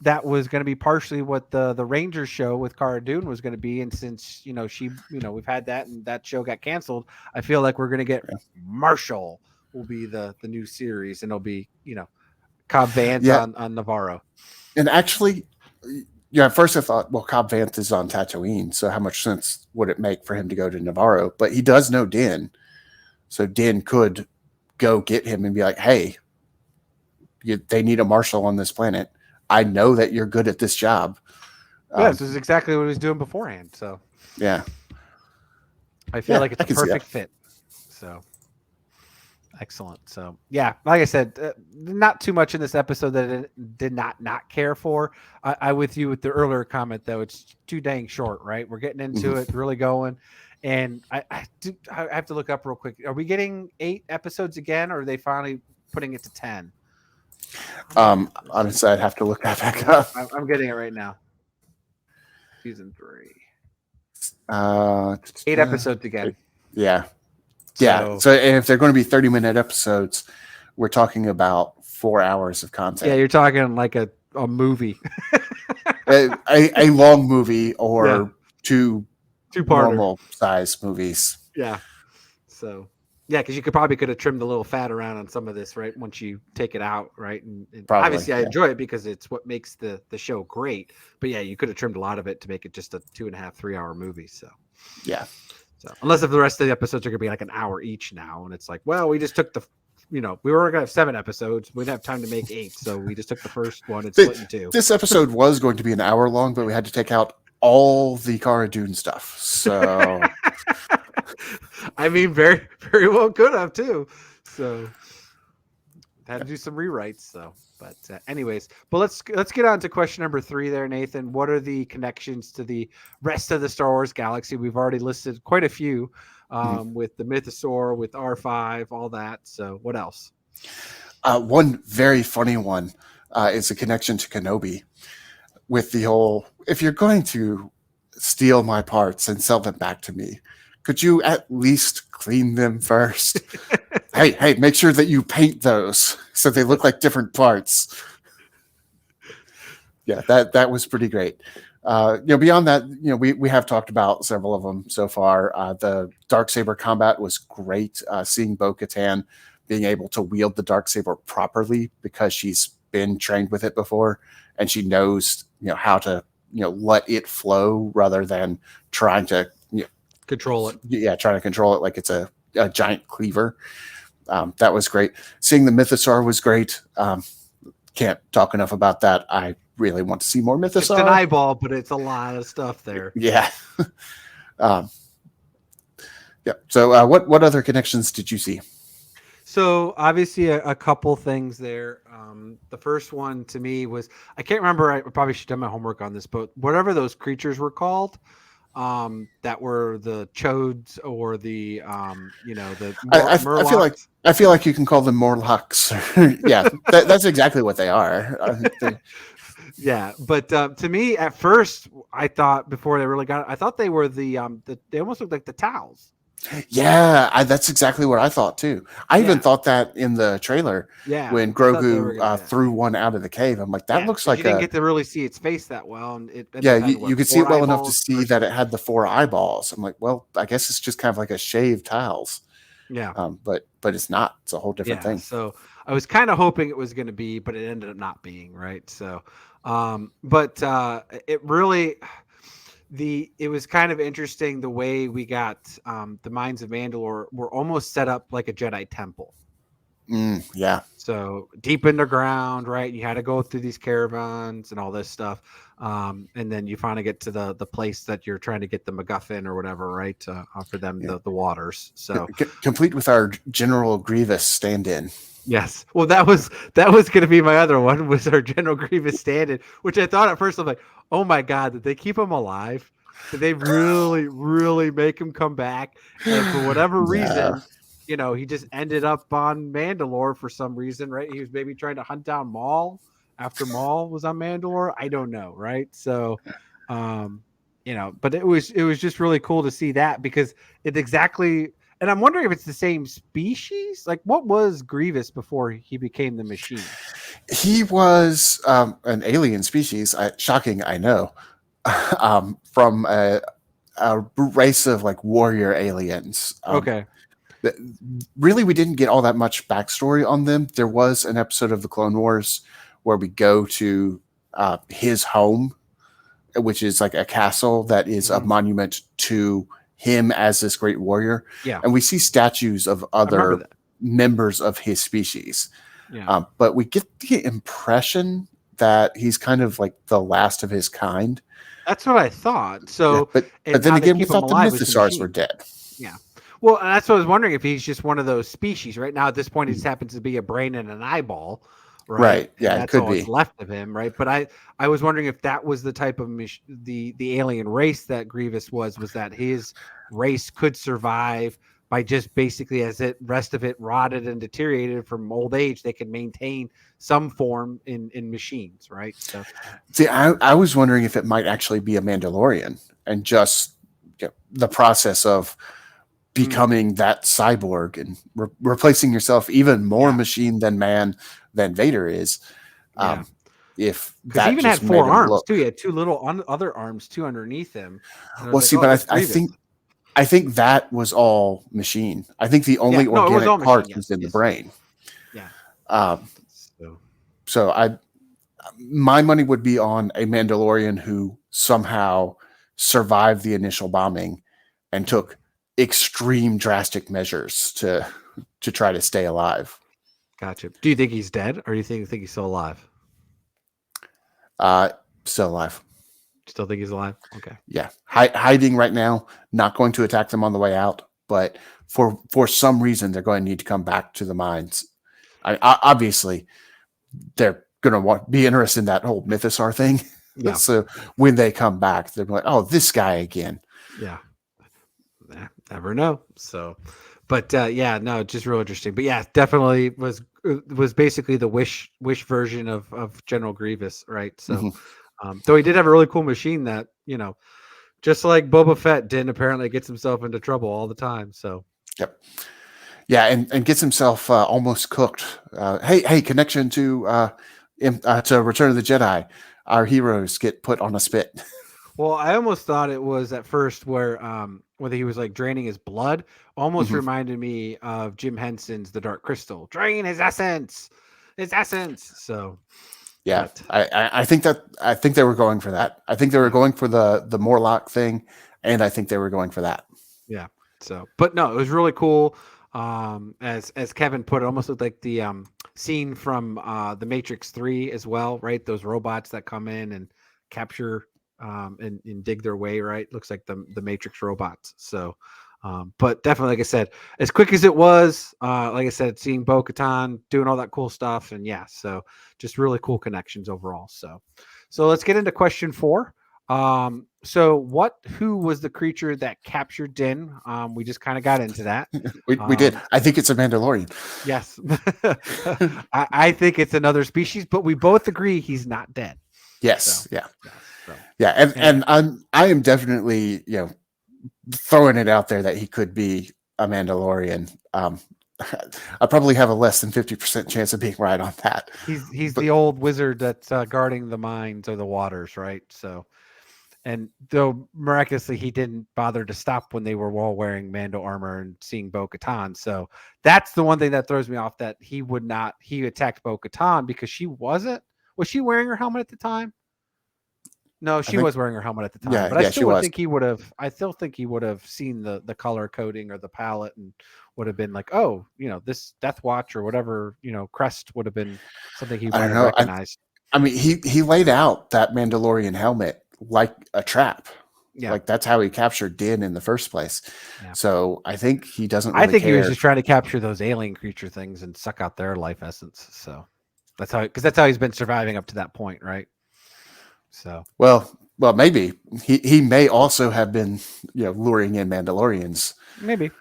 that was going to be partially what the Rangers show with Cara Dune was going to be. And since we've had that and that show got canceled, I feel like we're going to get Marshall will be the new series, and it'll be Cobb Vanth on Navarro. And actually, at first I thought, well, Cobb Vanth is on Tatooine, so how much sense would it make for him to go to Navarro? But he does know Din, so Din could go get him and be like, hey, they need a Marshal on this planet. I know that you're good at this job. This is exactly what he was doing beforehand. So yeah. I feel like it's a can see that. perfect fit. So excellent. So yeah, like I said, not too much in this episode that I did not care for. I with you with the earlier comment though. It's too dang short, right? We're getting into it, really going. And I have to look up real quick. Are we getting 8 episodes again, or are they finally putting it to 10? Honestly, I'd have to look that back up. I'm getting it right now. Season 3. 8 episodes again. Yeah. Yeah. So if they're going to be 30-minute episodes, we're talking about 4 hours of content. Yeah, you're talking like a movie. a long movie or two normal size movies. Yeah. So yeah, because you could have trimmed a little fat around on some of this, right? Once you take it out, right? And obviously I enjoy it because it's what makes the show great. But yeah, you could have trimmed a lot of it to make it just a 2.5-3 hour movie. So yeah. So unless if the rest of the episodes are gonna be like an hour each now, and it's like, well, we just took we were gonna have 7 episodes. We didn't have time to make 8, so we just took the first one and split in 2. This episode was going to be an hour long, but we had to take out all the Cara Dune stuff. So I mean, very, very well could have too. So had to do some rewrites. So, but anyways, but let's get on to question number 3 there, Nathan. What are the connections to the rest of the Star Wars galaxy? We've already listed quite a few with the Mythosaur, with R5, all that. So what else? One very funny one is a connection to Kenobi with the whole, if you're going to steal my parts and sell them back to me, could you at least clean them first? hey, make sure that you paint those so they look like different parts. Yeah, that was pretty great. Beyond that, we have talked about several of them so far. The Darksaber combat was great. Seeing Bo-Katan being able to wield the Darksaber properly because she's been trained with it before and she knows, how to, let it flow rather than trying to control it. Yeah, trying to control it like it's a giant cleaver. That was great. Seeing the Mythosaur was great. Can't talk enough about that. I really want to see more Mythosaur. It's an eyeball, but it's a lot of stuff there. Yeah. Yeah. So what other connections did you see? So obviously a couple things there. The first one to me was, I can't remember, I probably should have done my homework on this, but whatever those creatures were called, that were the chodes or the Murlocs. I feel like you can call them Morlocks. Yeah, that's exactly what they are. Yeah, but to me at first, I thought before they really got it, I thought they were they almost looked like the towels. Yeah, that's exactly what I thought too. I even thought that in the trailer. Yeah, when Grogu threw one out of the cave, I'm like, that looks like you didn't get to really see its face that well, and you could see it well enough to see that it had the 4 eyeballs. I'm like, well, I guess it's just kind of like a shaved tiles. Yeah, but it's not. It's a whole different thing. So I was kind of hoping it was going to be, but it ended up not being, right? So, it really. It was kind of interesting the way we got the Mines of Mandalore were almost set up like a Jedi temple. Yeah. So deep underground, right? You had to go through these caravans and all this stuff. And then you finally get to the place that you're trying to get the MacGuffin or whatever, right? To offer them the waters. So complete with our General Grievous stand-in. Yes. Well, that was going to be my other one, was our General Grievous stand-in, which I thought at first, I'm like, oh my God, did they keep him alive? Did they really, really make him come back? And for whatever reason, he just ended up on Mandalore for some reason, right? He was maybe trying to hunt down Maul after Maul was on Mandalore. I don't know, right? So, but it was just really cool to see that, because it exactly. And I'm wondering if it's the same species. Like, what was Grievous before he became the machine? He was an alien species. Shocking, I know. From a race of like warrior aliens. Okay. Really, we didn't get all that much backstory on them. There was an episode of the Clone Wars where we go to his home, which is like a castle that is a monument to him as this great warrior. Yeah. And we see statues of other members of his species. Yeah. But we get the impression that he's kind of like the last of his kind. That's what I thought. So, but then again, we thought the Mythosaurs were dead. Yeah. Well, and that's what I was wondering if he's just one of those species. Right now, at this point, he just happens to be a brain and an eyeball, right? Right. And Yeah, it that's could all that's be. left of him, right? But I was wondering if that was the type of the alien race that Grievous was that his race could survive by just basically as it rest of it rotted and deteriorated from old age, they could maintain some form in machines, right? So See, I was wondering if it might actually be a Mandalorian and just the process of becoming that cyborg and replacing yourself even more yeah, machine than man than Vader is. yeah. Um, if Because he that even had just four made him arms look too. He had two little other arms too underneath him, and I was well. like, See, "Oh, but that's I Grievous." think that was all machine. I think the Yeah, only no, it was all organic part machine. was Yes, in the yes, brain. yeah. Um, So so my money would be on a Mandalorian who somehow survived the initial bombing and took extreme drastic measures to try to stay alive. gotcha. Do you think he's dead, or do you think he's still alive? Uh, Still alive. Still think he's alive? Okay. Yeah, hiding right now. Not going to attack them on the way out, but for some reason they're going to need to come back to the mines. Obviously, they're going to be interested in that whole Mythosaur thing. Yeah, So when they come back, they're like, "Oh, this guy again." yeah. Never know. So, but yeah, no, just real interesting. But yeah, definitely was basically the wish version of General Grievous, right? So, Mhm. though he did have a really cool machine that just like Boba Fett didn't apparently gets himself into trouble all the time. So Yep. Yeah, and gets himself almost cooked. Hey, connection to Return of the Jedi. Our heroes get put on a spit. well, I almost thought it was at first whether he was like draining his blood, almost Mhm. reminded me of Jim Henson's The Dark Crystal. Drain his essence. His essence. So Yeah, but I think they were going for that. I think they were yeah, going for the Morlock thing, and I think they were going for that. yeah. So but no, it was really cool. As Kevin put it, almost looked like the scene from the Matrix 3 as well, right? Those robots that come in and capture and dig their way, right? Looks like the Matrix robots. So but definitely, like I said, as quick as it was, like I said, seeing Bo-Katan doing all that cool stuff, and yeah, so just really cool connections overall. So let's get into question 4. Who was the creature that captured Din? We just kind of got into that. We did. Um, I think it's a Mandalorian. yes, I think it's another species, but we both agree he's not dead. So Yes, yeah, yes, so yeah, and and and I am definitely throwing it out there that he could be a Mandalorian. I probably have a less than 50% chance of being right on that. he's But the old wizard that's guarding the mines or the waters, right? So. And though miraculously he didn't bother to stop when they were all wearing Mando armor and seeing Bo-Katan. So that's the one thing that throws me off, that he attacked Bo-Katan because was she wearing her helmet at the time? No, I she think was wearing her helmet at the time, yeah, but yeah, she was. I still think he would have seen the color coding or the palette and would have been like, oh, this Death Watch or whatever, crest would have been something he I might don't have know. recognized. I mean, he laid out that Mandalorian helmet like a trap. Yeah. Like that's how he captured Din in the first place. Yeah. So I think he doesn't I really think he was care. just trying to capture those alien creature things and suck out their life essence. So that's how he's been surviving up to that point, right? So Well, maybe he may also have been luring in Mandalorians maybe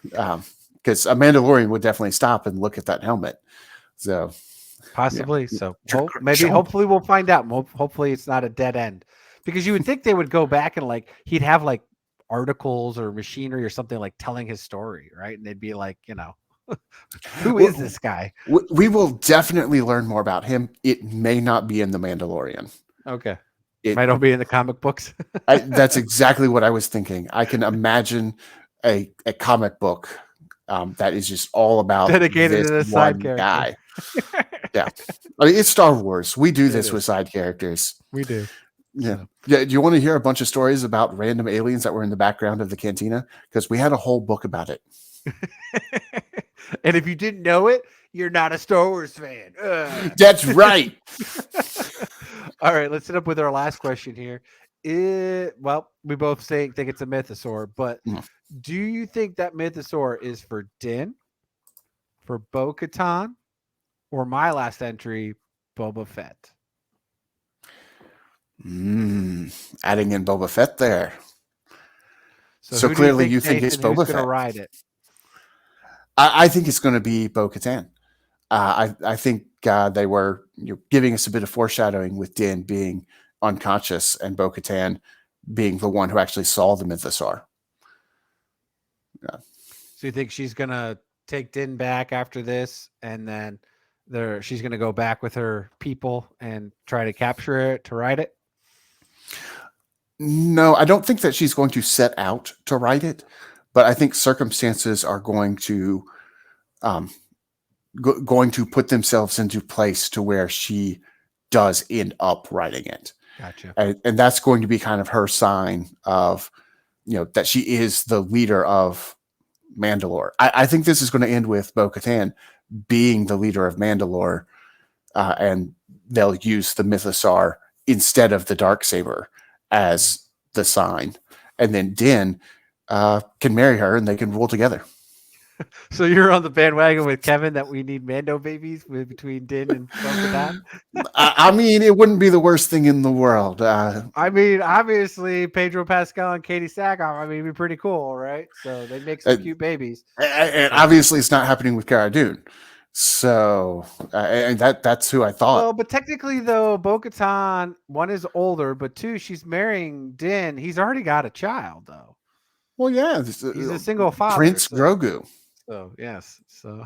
because a Mandalorian would definitely stop and look at that helmet. So yeah, possibly. So show 'em. hopefully we'll find out. Hopefully it's not a dead end, because you would think they would go back and like he'd have like articles or machinery or something like telling his story, right? And they'd be like, who is this guy? We will definitely learn more about him. It may not be in the Mandalorian. Okay, It might all be in the comic books. That's exactly what I was thinking. I can imagine a comic book that is just all about Dedicated this to this side one character. guy. Yeah, I mean, it's Star Wars. We do It this with is. side characters. We do. Yeah, So. yeah. Do you want to hear a bunch of stories about random aliens that were in the background of the cantina? Because we had a whole book about it. And if you didn't know it, you're not a Star Wars fan. Ugh. That's right. All right, let's hit up with our last question here. Well, we both think it's a mythosaur, but Mm. do you think that mythosaur is for Din, for Bo-Katan, or my last entry, Boba Fett? Adding in Boba Fett there. So So who do you clearly think, you think it's Nathan? Who's Boba going to Fett. ride it? I think it's going to be Bo-Katan. I think they were giving us a bit of foreshadowing with Din being unconscious and Bo-Katan being the one who actually saw the Mythosaur. Yeah. So you think she's going to take Din back after this, and then she's going to go back with her people and try to capture it to ride it? No, I don't think that she's going to set out to write it, but I think circumstances are going to going to put themselves into place to where she does end up writing it. Gotcha. And that's going to be kind of her sign of, that she is the leader of Mandalore. I think this is going to end with Bo-Katan being the leader of Mandalore, and they'll use the Mythosaur instead of the Darksaber as the sign. And then Din can marry her and they can rule together. So you're on the bandwagon with Kevin that we need Mando babies between Din and Bo-Katan? I mean, it wouldn't be the worst thing in the world. I mean, obviously, Pedro Pascal and Katie Sackhoff, I mean, it'd be pretty cool, right? So they make some cute babies. And obviously, it's not happening with Cara Dune. So, and that's who I thought. Well, but technically, though, Bo-Katan, one is older, but two, she's marrying Din. He's already got a child, though. Well, yeah. He's a single father. Prince Grogu. So, yes. So,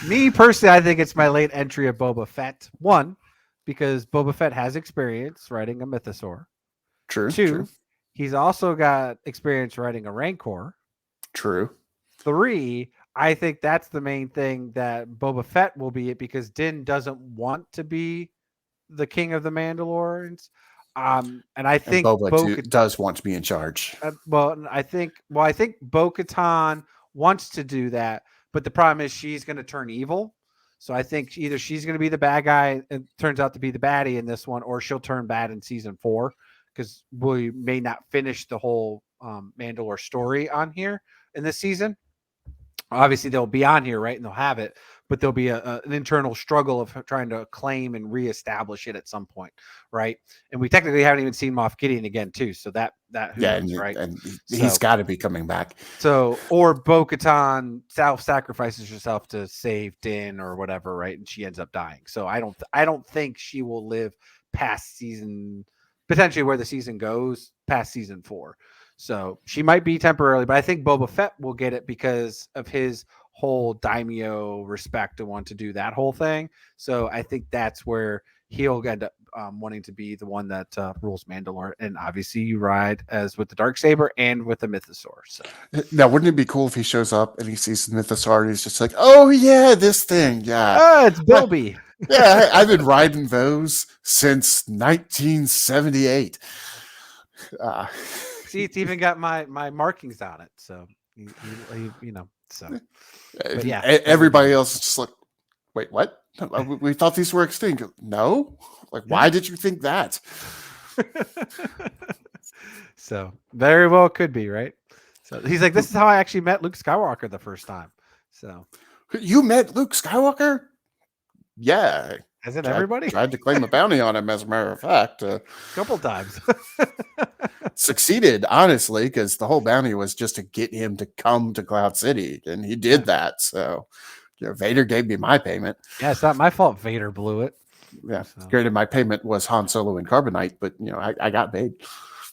me personally, I think it's my late entry of Boba Fett. One, because Boba Fett has experience writing a Mythosaur. True. Two, true. he's also got experience writing a Rancor. True. Three, I think that's the main thing that Boba Fett will be it, because Din doesn't want to be the king of the Mandalorians. And I think Boba does want to be in charge. I think Bo-Katan wants to do that, but the problem is she's going to turn evil. So I think either she's going to be the bad guy and turns out to be the baddie in this one, or she'll turn bad in season 4, because we may not finish the whole Mandalore story on here in this season. Obviously, they'll be on here, right, and they'll have it, but there'll be an internal struggle of trying to claim and reestablish it at some point, right? And we technically haven't even seen Moff Gideon again, too. So that who knows, right? And he's got to be coming back. So, or Bo-Katan self-sacrifices herself to save Din or whatever, right? And she ends up dying. So I don't think she will live past potentially where the season goes, past season 4. So she might be temporarily, but I think Boba Fett will get it because of his whole daimyo respect to want to do that whole thing. So I think that's where he'll end up wanting to be the one that rules Mandalore. And obviously you ride as with the Darksaber and with the Mythosaur. So now, wouldn't it be cool if he shows up and he sees the Mythosaur and he's just like, oh yeah, this thing. Yeah. It's Bilby. Yeah, I've been riding those since 1978. See, it's even got my markings on it. So, so. But yeah, everybody else is just like, wait, what? We thought these were extinct. No? Like, why did you think that? So, very well could be, right? So, he's like, this is how I actually met Luke Skywalker the first time. So, you met Luke Skywalker? Yeah. Hasn't everybody? Tried to claim a bounty on him, as a matter of fact. A couple times. Succeeded, honestly, because the whole bounty was just to get him to come to Cloud City, and he did that. So, Vader gave me my payment. Yeah, it's not my fault Vader blew it. Yeah, granted, my payment was Han Solo and Carbonite, but I got paid.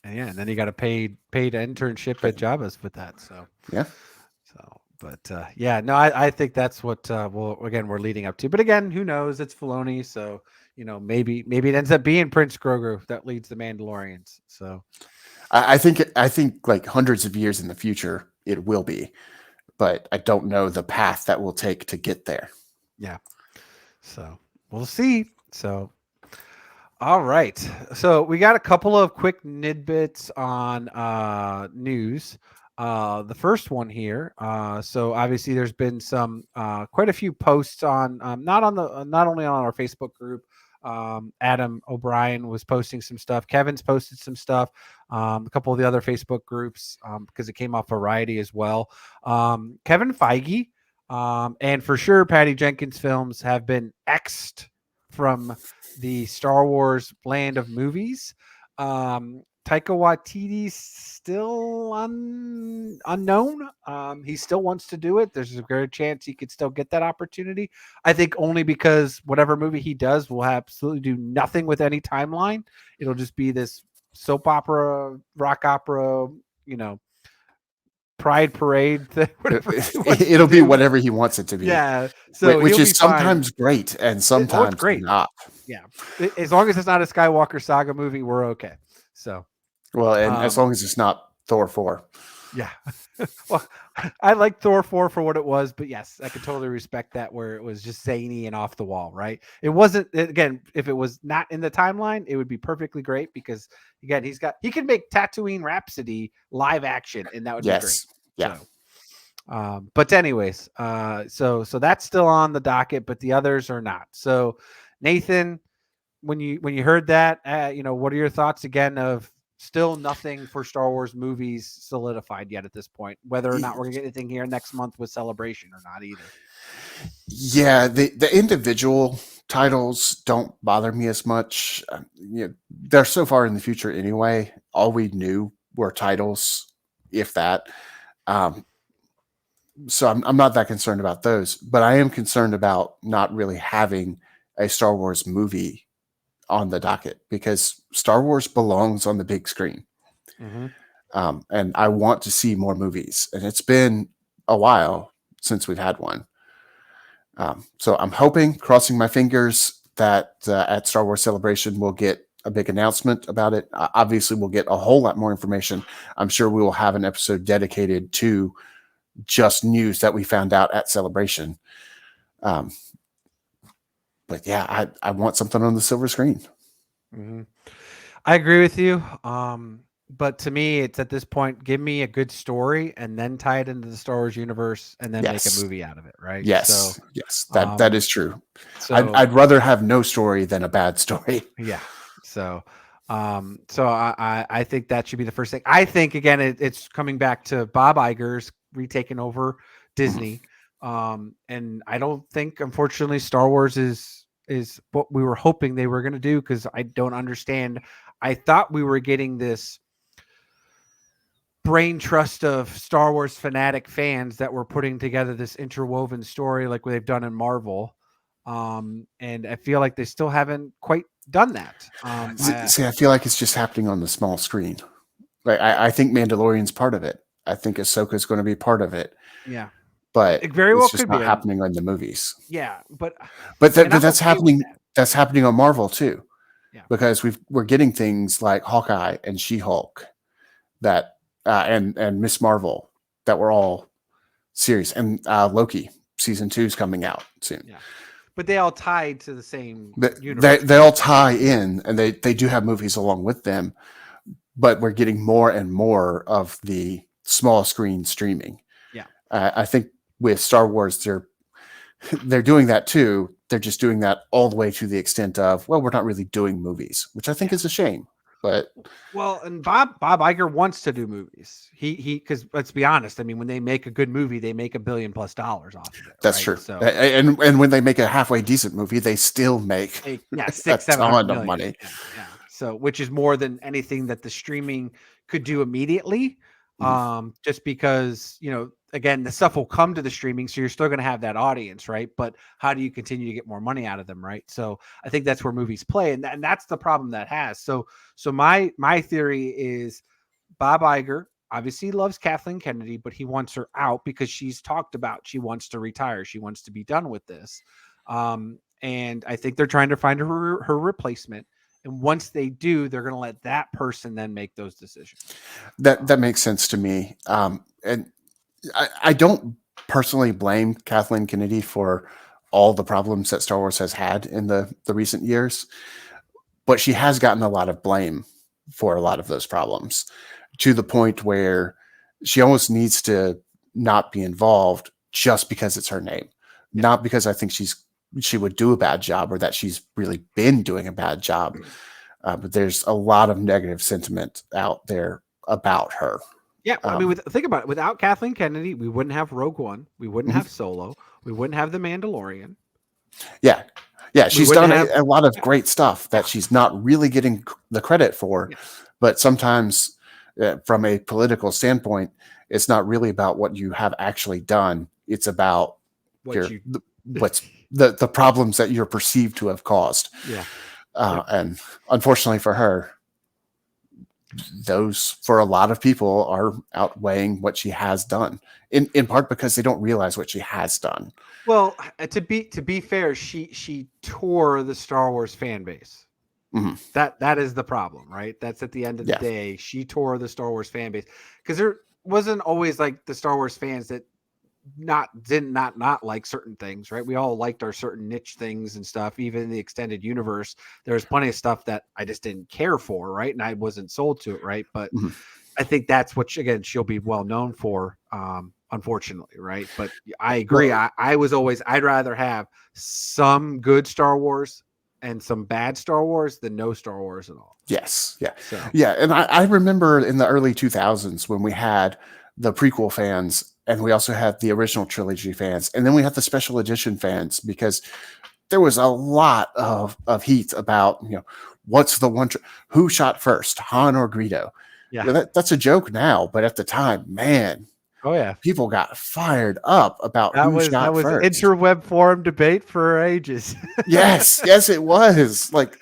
Yeah, and then you got a paid internship at Jabba's with that. So yeah. So, but I think that's what we're leading up to. But again, who knows? It's Filoni, so maybe it ends up being Prince Grogu that leads the Mandalorians. So I think like hundreds of years in the future it will be, but I don't know the path that will take to get there. Yeah. So we'll see. So all right. So we got a couple of quick nidbits on news. The first one here. So obviously there's been some quite a few posts on not only on our Facebook group, Adam O'Brien was posting some stuff. Kevin's posted some stuff. A couple of the other Facebook groups, because it came off Variety as well. Kevin Feige, and for sure Patty Jenkins Films have been X'd from the Star Wars land of movies. Taika Waititi's still unknown. He still wants to do it. There's a good chance he could still get that opportunity. I think only because whatever movie he does will absolutely do nothing with any timeline. It'll just be this soap opera, rock opera, Pride Parade. It'll be whatever he wants it to be. Yeah. So which is sometimes great and sometimes great. not. Yeah. As long as it's not a Skywalker saga movie, we're okay. So. Well, and as long as it's not Thor 4. Yeah. Well, I like Thor 4 for what it was, but yes, I could totally respect that where it was just zany and off the wall, right? It wasn't, again, if it was not in the timeline, it would be perfectly great because, again, he can make Tatooine Rhapsody live action and that would be great. Yeah. So, but anyways, so that's still on the docket, but the others are not. So Nathan, when you heard that, what are your thoughts again of still nothing for Star Wars movies solidified yet at this point, whether or not we're gonna get anything here next month with Celebration or not either? Yeah, the individual titles don't bother me as much. They're so far in the future anyway. All we knew were titles, if that. So I'm not that concerned about those, but I am concerned about not really having a Star Wars movie on the docket because Star Wars belongs on the big screen. Mm-hmm. And I want to see more movies, and it's been a while since we've had one. So I'm hoping, crossing my fingers, that at Star Wars Celebration we'll get a big announcement about it. Obviously, we'll get a whole lot more information. I'm sure we will have an episode dedicated to just news that we found out at Celebration. But yeah, I want something on the silver screen. Mm-hmm. I agree with you. But to me, it's at this point, give me a good story and then tie it into the Star Wars universe and then make a movie out of it, right? Yes, that is true. So I'd rather have no story than a bad story. Yeah. So I think that should be the first thing. I think, again, it's coming back to Bob Iger's retaking over Disney. And I don't think, unfortunately, Star Wars is what we were hoping they were going to do, because I don't understand. I thought we were getting this brain trust of Star Wars fanatic fans that were putting together this interwoven story like what they've done in Marvel. And I feel like they still haven't quite done that. I feel like it's just happening on the small screen. Like I think Mandalorian's part of it. I think Ahsoka's going to be part of it. Yeah. But it very well just could not be happening in the movies. Yeah, but that's happening. That's happening on Marvel too. Yeah. Because we're getting things like Hawkeye and She-Hulk that and Miss Marvel that were all series, and Loki season 2 is coming out soon. Yeah. But they all tied to the same universe. They all tie in, and they do have movies along with them. But we're getting more and more of the small screen streaming. Yeah. I think with Star Wars, they're doing that too. They're just doing that all the way to the extent of, well, we're not really doing movies, which I think is a shame. But and Bob Iger wants to do movies. He because let's be honest, I mean, when they make a good movie, they make $1 billion+ off of it. That's true. So, and when they make a halfway decent movie, they still make $600-700 ton million of money. Yeah. So, which is more than anything that the streaming could do immediately. Just because, again, the stuff will come to the streaming, so you're still going to have that audience, right? But how do you continue to get more money out of them, right? So I think that's where movies play, and that's the problem that has. So my theory is Bob Iger obviously loves Kathleen Kennedy, but he wants her out because she's talked about she wants to retire, she wants to be done with this, and I think they're trying to find her replacement. And once they do, they're going to let that person then make those decisions. That makes sense to me. And I don't personally blame Kathleen Kennedy for all the problems that Star Wars has had in the recent years, but she has gotten a lot of blame for a lot of those problems, to the point where she almost needs to not be involved just because it's her name, not because I think she's she would do a bad job or that she's really been doing a bad job. But there's a lot of negative sentiment out there about her. Yeah, I mean, think about it. Without Kathleen Kennedy, we wouldn't have Rogue One. We wouldn't Mhm. have Solo. We wouldn't have The Mandalorian. Yeah. Yeah, she's wouldn't done have- a lot of great stuff that she's not really getting the credit for. Yeah. But sometimes, from a political standpoint, it's not really about what you have actually done. It's about what's the problems that you're perceived to have caused. Yeah. And unfortunately for her, those for a lot of people are outweighing what she has done, in part because they don't realize what she has done. Well, to be fair, she tore the Star Wars fan base. Mm-hmm. That is the problem, right? That's at the end of the day. She tore the Star Wars fan base because there wasn't always like the Star Wars fans that did not like certain things, right? We all liked our certain niche things and stuff. Even in the extended universe, there's plenty of stuff that I just didn't care for, right? And I wasn't sold to it, right? But I think that's what she'll be well known for, unfortunately, right? But I agree. I was always, I'd rather have some good Star Wars and some bad Star Wars than no Star Wars at all. Yes, yeah, so. Yeah. And I remember in the early 2000s when we had the prequel fans. And we also had the original trilogy fans. And then we had the special edition fans because there was a lot of heat about, what's the one, who shot first, Han or Greedo? Yeah. That's a joke now. But at the time, man. Oh, yeah. People got fired up about that who was, shot that was first. interweb forum debate for ages. Yes, it was. Like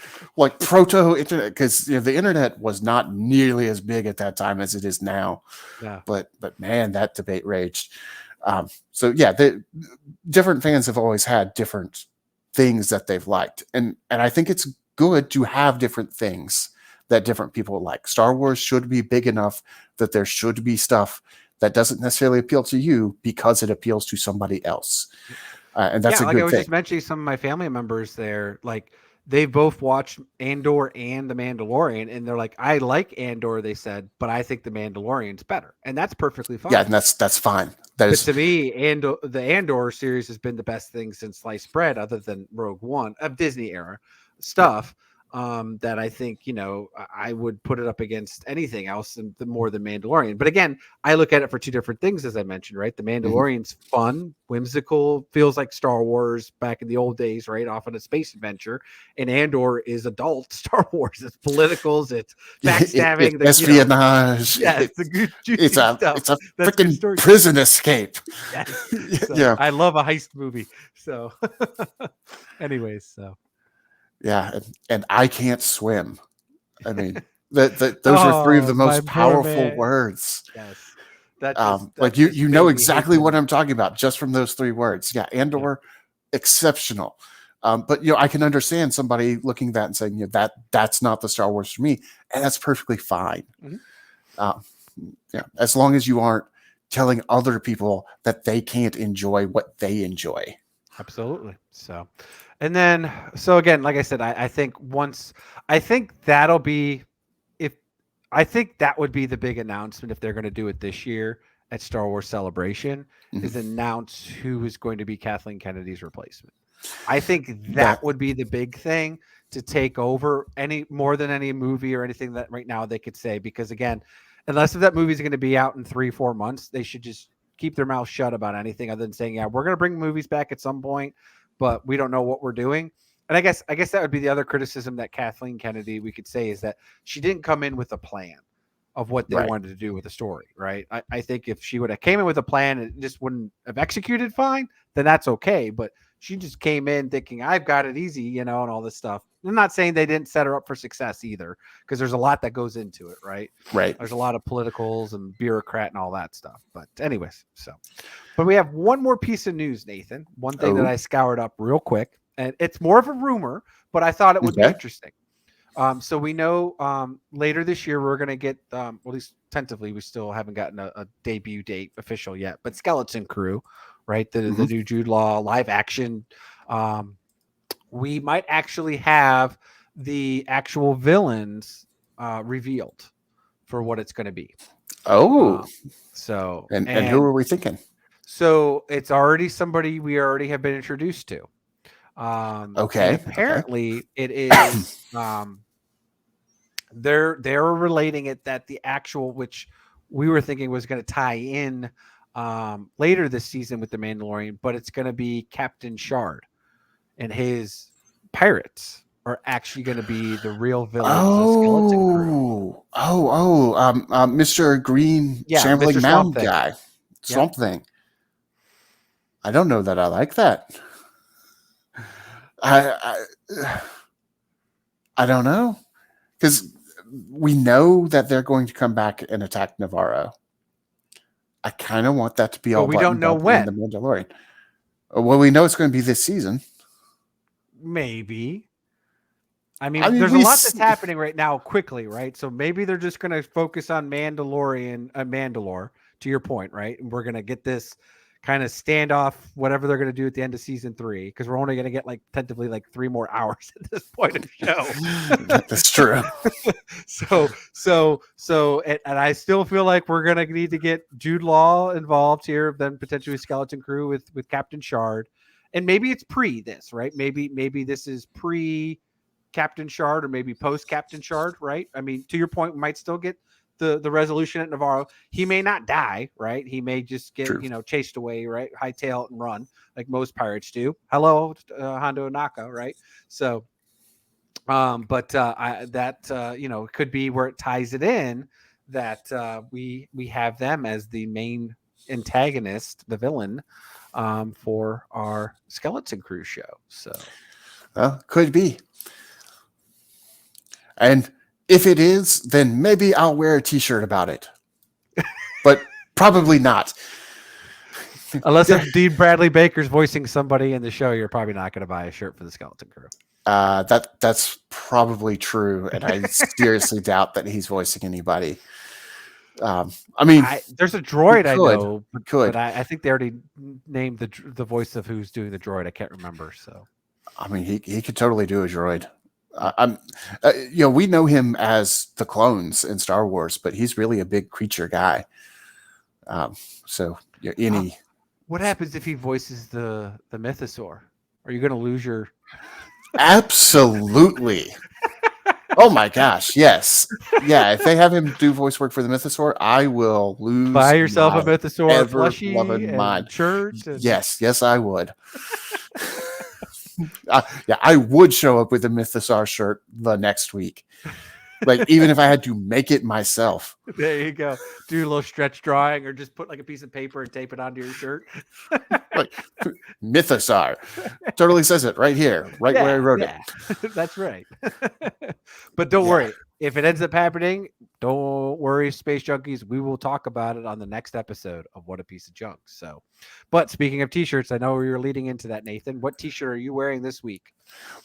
proto-internet, because the internet was not nearly as big at that time as it is now. Yeah. But man, that debate raged. So yeah, the different fans have always had different things that they've liked, and I think it's good to have different things that different people like. Star Wars should be big enough that there should be stuff that doesn't necessarily appeal to you because it appeals to somebody else. And that's a good thing. I was just mentioning some of my family members there, like they both watched Andor and The Mandalorian, and they're like, I like Andor, they said, but I think The Mandalorian's better. And that's perfectly fine. Yeah, and that's fine. But to me, the Andor series has been the best thing since sliced bread, other than Rogue One of Disney era stuff. That I think, I would put it up against anything else more than Mandalorian. But again, I look at it for two different things, as I mentioned, right? The Mandalorian's fun, whimsical, feels like Star Wars back in the old days, right? Off on a space adventure. And Andor is adult Star Wars. It's politicals, it's backstabbing, espionage. It's the good juicy stuff. It's a freaking prison escape. Yes. So, I love a heist movie. So anyways, so. Yeah, and I can't swim. I mean, those are three of the most powerful words. Yes, like you know exactly what I'm talking about just from those three words. Yeah, Andor, exceptional. But I can understand somebody looking at that and saying, that's not the Star Wars for me, and that's perfectly fine. As long as you aren't telling other people that they can't enjoy what they enjoy. Absolutely. So. And then, so again, like I said, I think that would be the big announcement if they're going to do it this year at Star Wars Celebration, is announce who is going to be Kathleen Kennedy's replacement. I think that would be the big thing to take over more than any movie or anything that right now they could say, because again, unless if that movie is going to be out in 3-4 months, they should just keep their mouth shut about anything other than saying, yeah, we're going to bring movies back at some point, but we don't know what we're doing. And I guess that would be the other criticism that Kathleen Kennedy, we could say, is that she didn't come in with a plan of what they wanted to do with the story, right? I think if she would have came in with a plan and just wouldn't have executed fine, then that's okay. But she just came in thinking, I've got it easy, and all this stuff. I'm not saying they didn't set her up for success either, because there's a lot that goes into it, right? Right. There's a lot of politicals and bureaucrat and all that stuff. But anyways, but we have one more piece of news, Nathan. One thing that I scoured up real quick, and it's more of a rumor, but I thought it would be interesting. So we know later this year we're going to get, at least tentatively, we still haven't gotten a debut date official yet, but Skeleton Crew, right? The new Jude Law live action. We might actually have the actual villains revealed for what it's going to be. Oh, and who are we thinking? So it's already somebody we already have been introduced to. Okay. And apparently it is they're relating it that the actual, which we were thinking was going to tie in later this season with the Mandalorian, but it's going to be Captain Shard and his pirates are actually going to be the real villains of Skeleton Crew. Mr. Green Yeah, Shambling Mr. Swamp Mound Thing. guy. Yep. Swamp Thing. I don't know that I like that. I don't know. Because we know that they're going to come back and attack Navarro. I kind of want that to be all we don't know when. in The Mandalorian. Well, we know it's going to be this season. Maybe. I mean there's a lot that's happening right now quickly, right? So maybe they're just going to focus on Mandalore, to your point, right? And we're going to get this kind of standoff, whatever they're going to do at the end of season 3, because we're only going to get like tentatively like 3 more hours at this point of the show. That's true. And I still feel like we're going to need to get Jude Law involved here, then potentially Skeleton Crew with Captain Shard. And maybe it's pre this, right? Maybe this is pre Captain Shard or maybe post Captain Shard, right? I mean, to your point, we might still get the resolution at Navarro. He may not die, right? He may just get, chased away, right? Hightail it and run like most pirates do. Hello, Hondo Naka, right? So, it could be where it ties it in that we have them as the main antagonist, the villain, for our Skeleton Crew show. So, could be. And if it is, then maybe I'll wear a t-shirt about it. But probably not. Unless if Dean Bradley Baker's voicing somebody in the show, you're probably not going to buy a shirt for the Skeleton Crew. That's probably true, and I seriously doubt that he's voicing anybody. I mean, there's a droid I know, but I think they already named the voice of who's doing the droid. I can't remember. So, I mean, he could totally do a droid. We know him as the clones in Star Wars, but he's really a big creature guy. What happens if he voices the Mythosaur? Are you going to lose your? Absolutely. Oh my gosh, yes. Yeah, if they have him do voice work for the Mythosaur, I will lose. Buy yourself a Mythosaur plushie and shirt. Yes, I would. I would show up with a Mythosaur shirt the next week. Like, even if I had to make it myself. There you go. Do a little stretch drawing or just put like a piece of paper and tape it onto your shirt. Like, Mythosaur. Totally says it right here, where I wrote it. That's right. But don't worry. If it ends up happening, don't worry, Space Junkies. We will talk about it on the next episode of What a Piece of Junk. So, but speaking of t-shirts, I know we were leading into that, Nathan. What t-shirt are you wearing this week?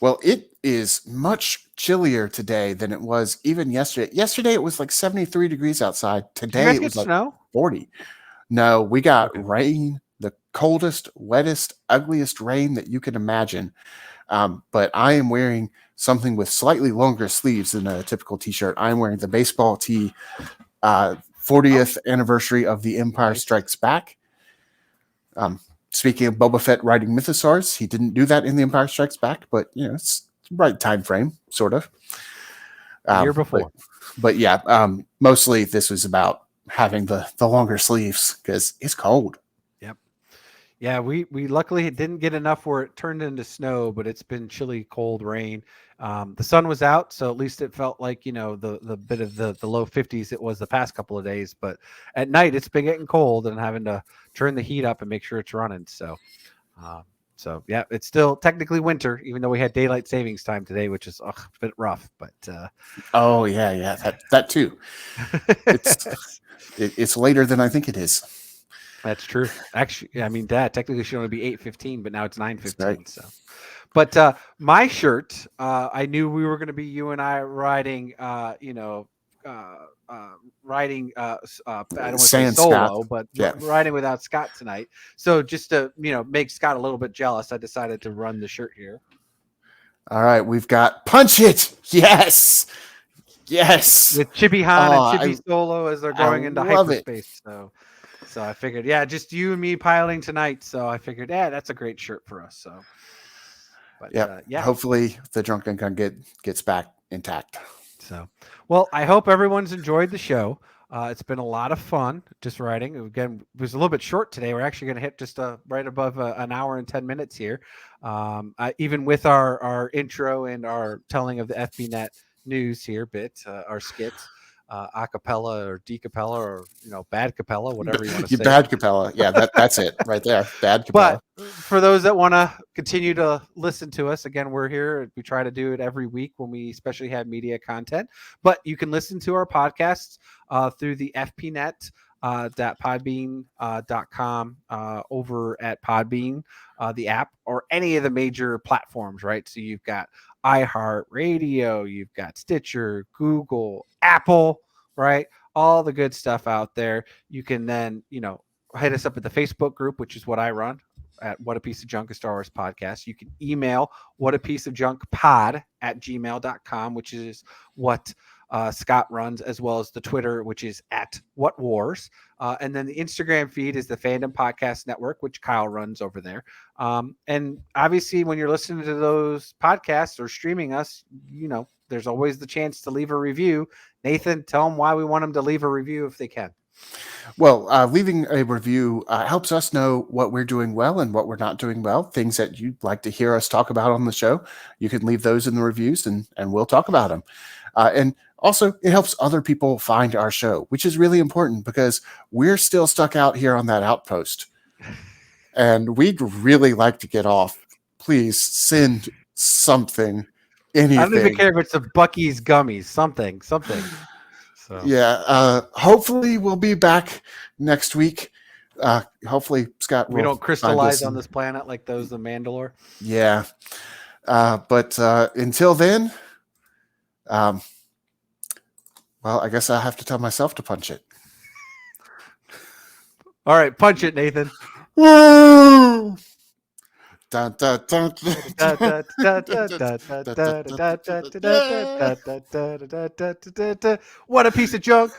Well, it is much chillier today than it was even yesterday. Yesterday, it was like 73 degrees outside. Today, it was like snow? 40. No, we got rain, the coldest, wettest, ugliest rain that you can imagine. But I am wearing something with slightly longer sleeves than a typical t-shirt. I'm wearing the baseball tee 40th anniversary of The Empire Strikes Back. Speaking of Boba Fett riding mythosaurs, he didn't do that in The Empire Strikes Back, but it's the right time frame, sort of. Year before. But mostly this was about having the longer sleeves because it's cold. Yep. Yeah, we luckily didn't get enough where it turned into snow, but it's been chilly, cold rain. The sun was out, so at least it felt like, the bit of the low 50s it was the past couple of days. But at night, it's been getting cold and having to turn the heat up and make sure it's running. So, it's still technically winter, even though we had daylight savings time today, which is a bit rough. But that too. It's later than I think it is. That's true. Actually, I mean, that technically should only be 8:15, but now it's 9:15. Right. So, but my shirt, I knew we were going to be you and I riding, I don't want to say solo, but riding without Scott tonight. So just to make Scott a little bit jealous, I decided to run the shirt here. All right, we've got Punch It. Yes. With Chibi Han and Chibi Solo as they're going into hyperspace. So I figured, just you and me piloting tonight. So I figured, that's a great shirt for us. So But Yeah. Hopefully the drunken gun gets back intact. So, well, I hope everyone's enjoyed the show. It's been a lot of fun just writing. Again, it was a little bit short today. We're actually going to hit just right above an hour and 10 minutes here. Even with our intro and our telling of the FPNet news here, our skits, a cappella or decapella or bad capella, whatever you want to You say. bad Capella. Yeah, that's it right there. Bad But Capella. for those that want to continue to listen to us, again, we're here. We try to do it every week when we especially have media content. But you can listen to our podcasts through the FPNet. .podbean.com over at Podbean, the app, or any of the major platforms, right? So you've got iHeartRadio, you've got Stitcher, Google, Apple, right? All the good stuff out there. You can then, hit us up at the Facebook group, which is what I run at What a Piece of Junk, a Star Wars podcast. You can email whatapieceofjunkpod@gmail.com, which is what Scott runs, as well as the Twitter, which is at What Wars. And then the Instagram feed is the Fandom Podcast Network, which Kyle runs over there. And obviously, when you're listening to those podcasts or streaming us, there's always the chance to leave a review. Nathan, tell them why we want them to leave a review if they can. Well, leaving a review helps us know what we're doing well and what we're not doing well, things that you'd like to hear us talk about on the show. You can leave those in the reviews and we'll talk about them. And also, it helps other people find our show, which is really important because we're still stuck out here on that outpost. And we'd really like to get off. Please send something, anything. I don't even care if it's a Bucky's gummies, something. So. Yeah, hopefully we'll be back next week. Hopefully Scott will. We don't crystallize on this planet like those of Mandalore. Yeah, but until then, well, I guess I have to tell myself to punch it. All right, punch it, Nathan. Woo! Dun, dun, dun, What a piece of junk.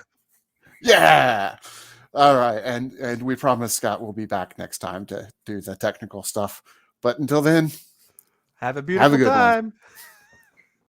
Yeah. All right. And we promise Scott will be back next time to do the technical stuff. But until then, have a beautiful time. One.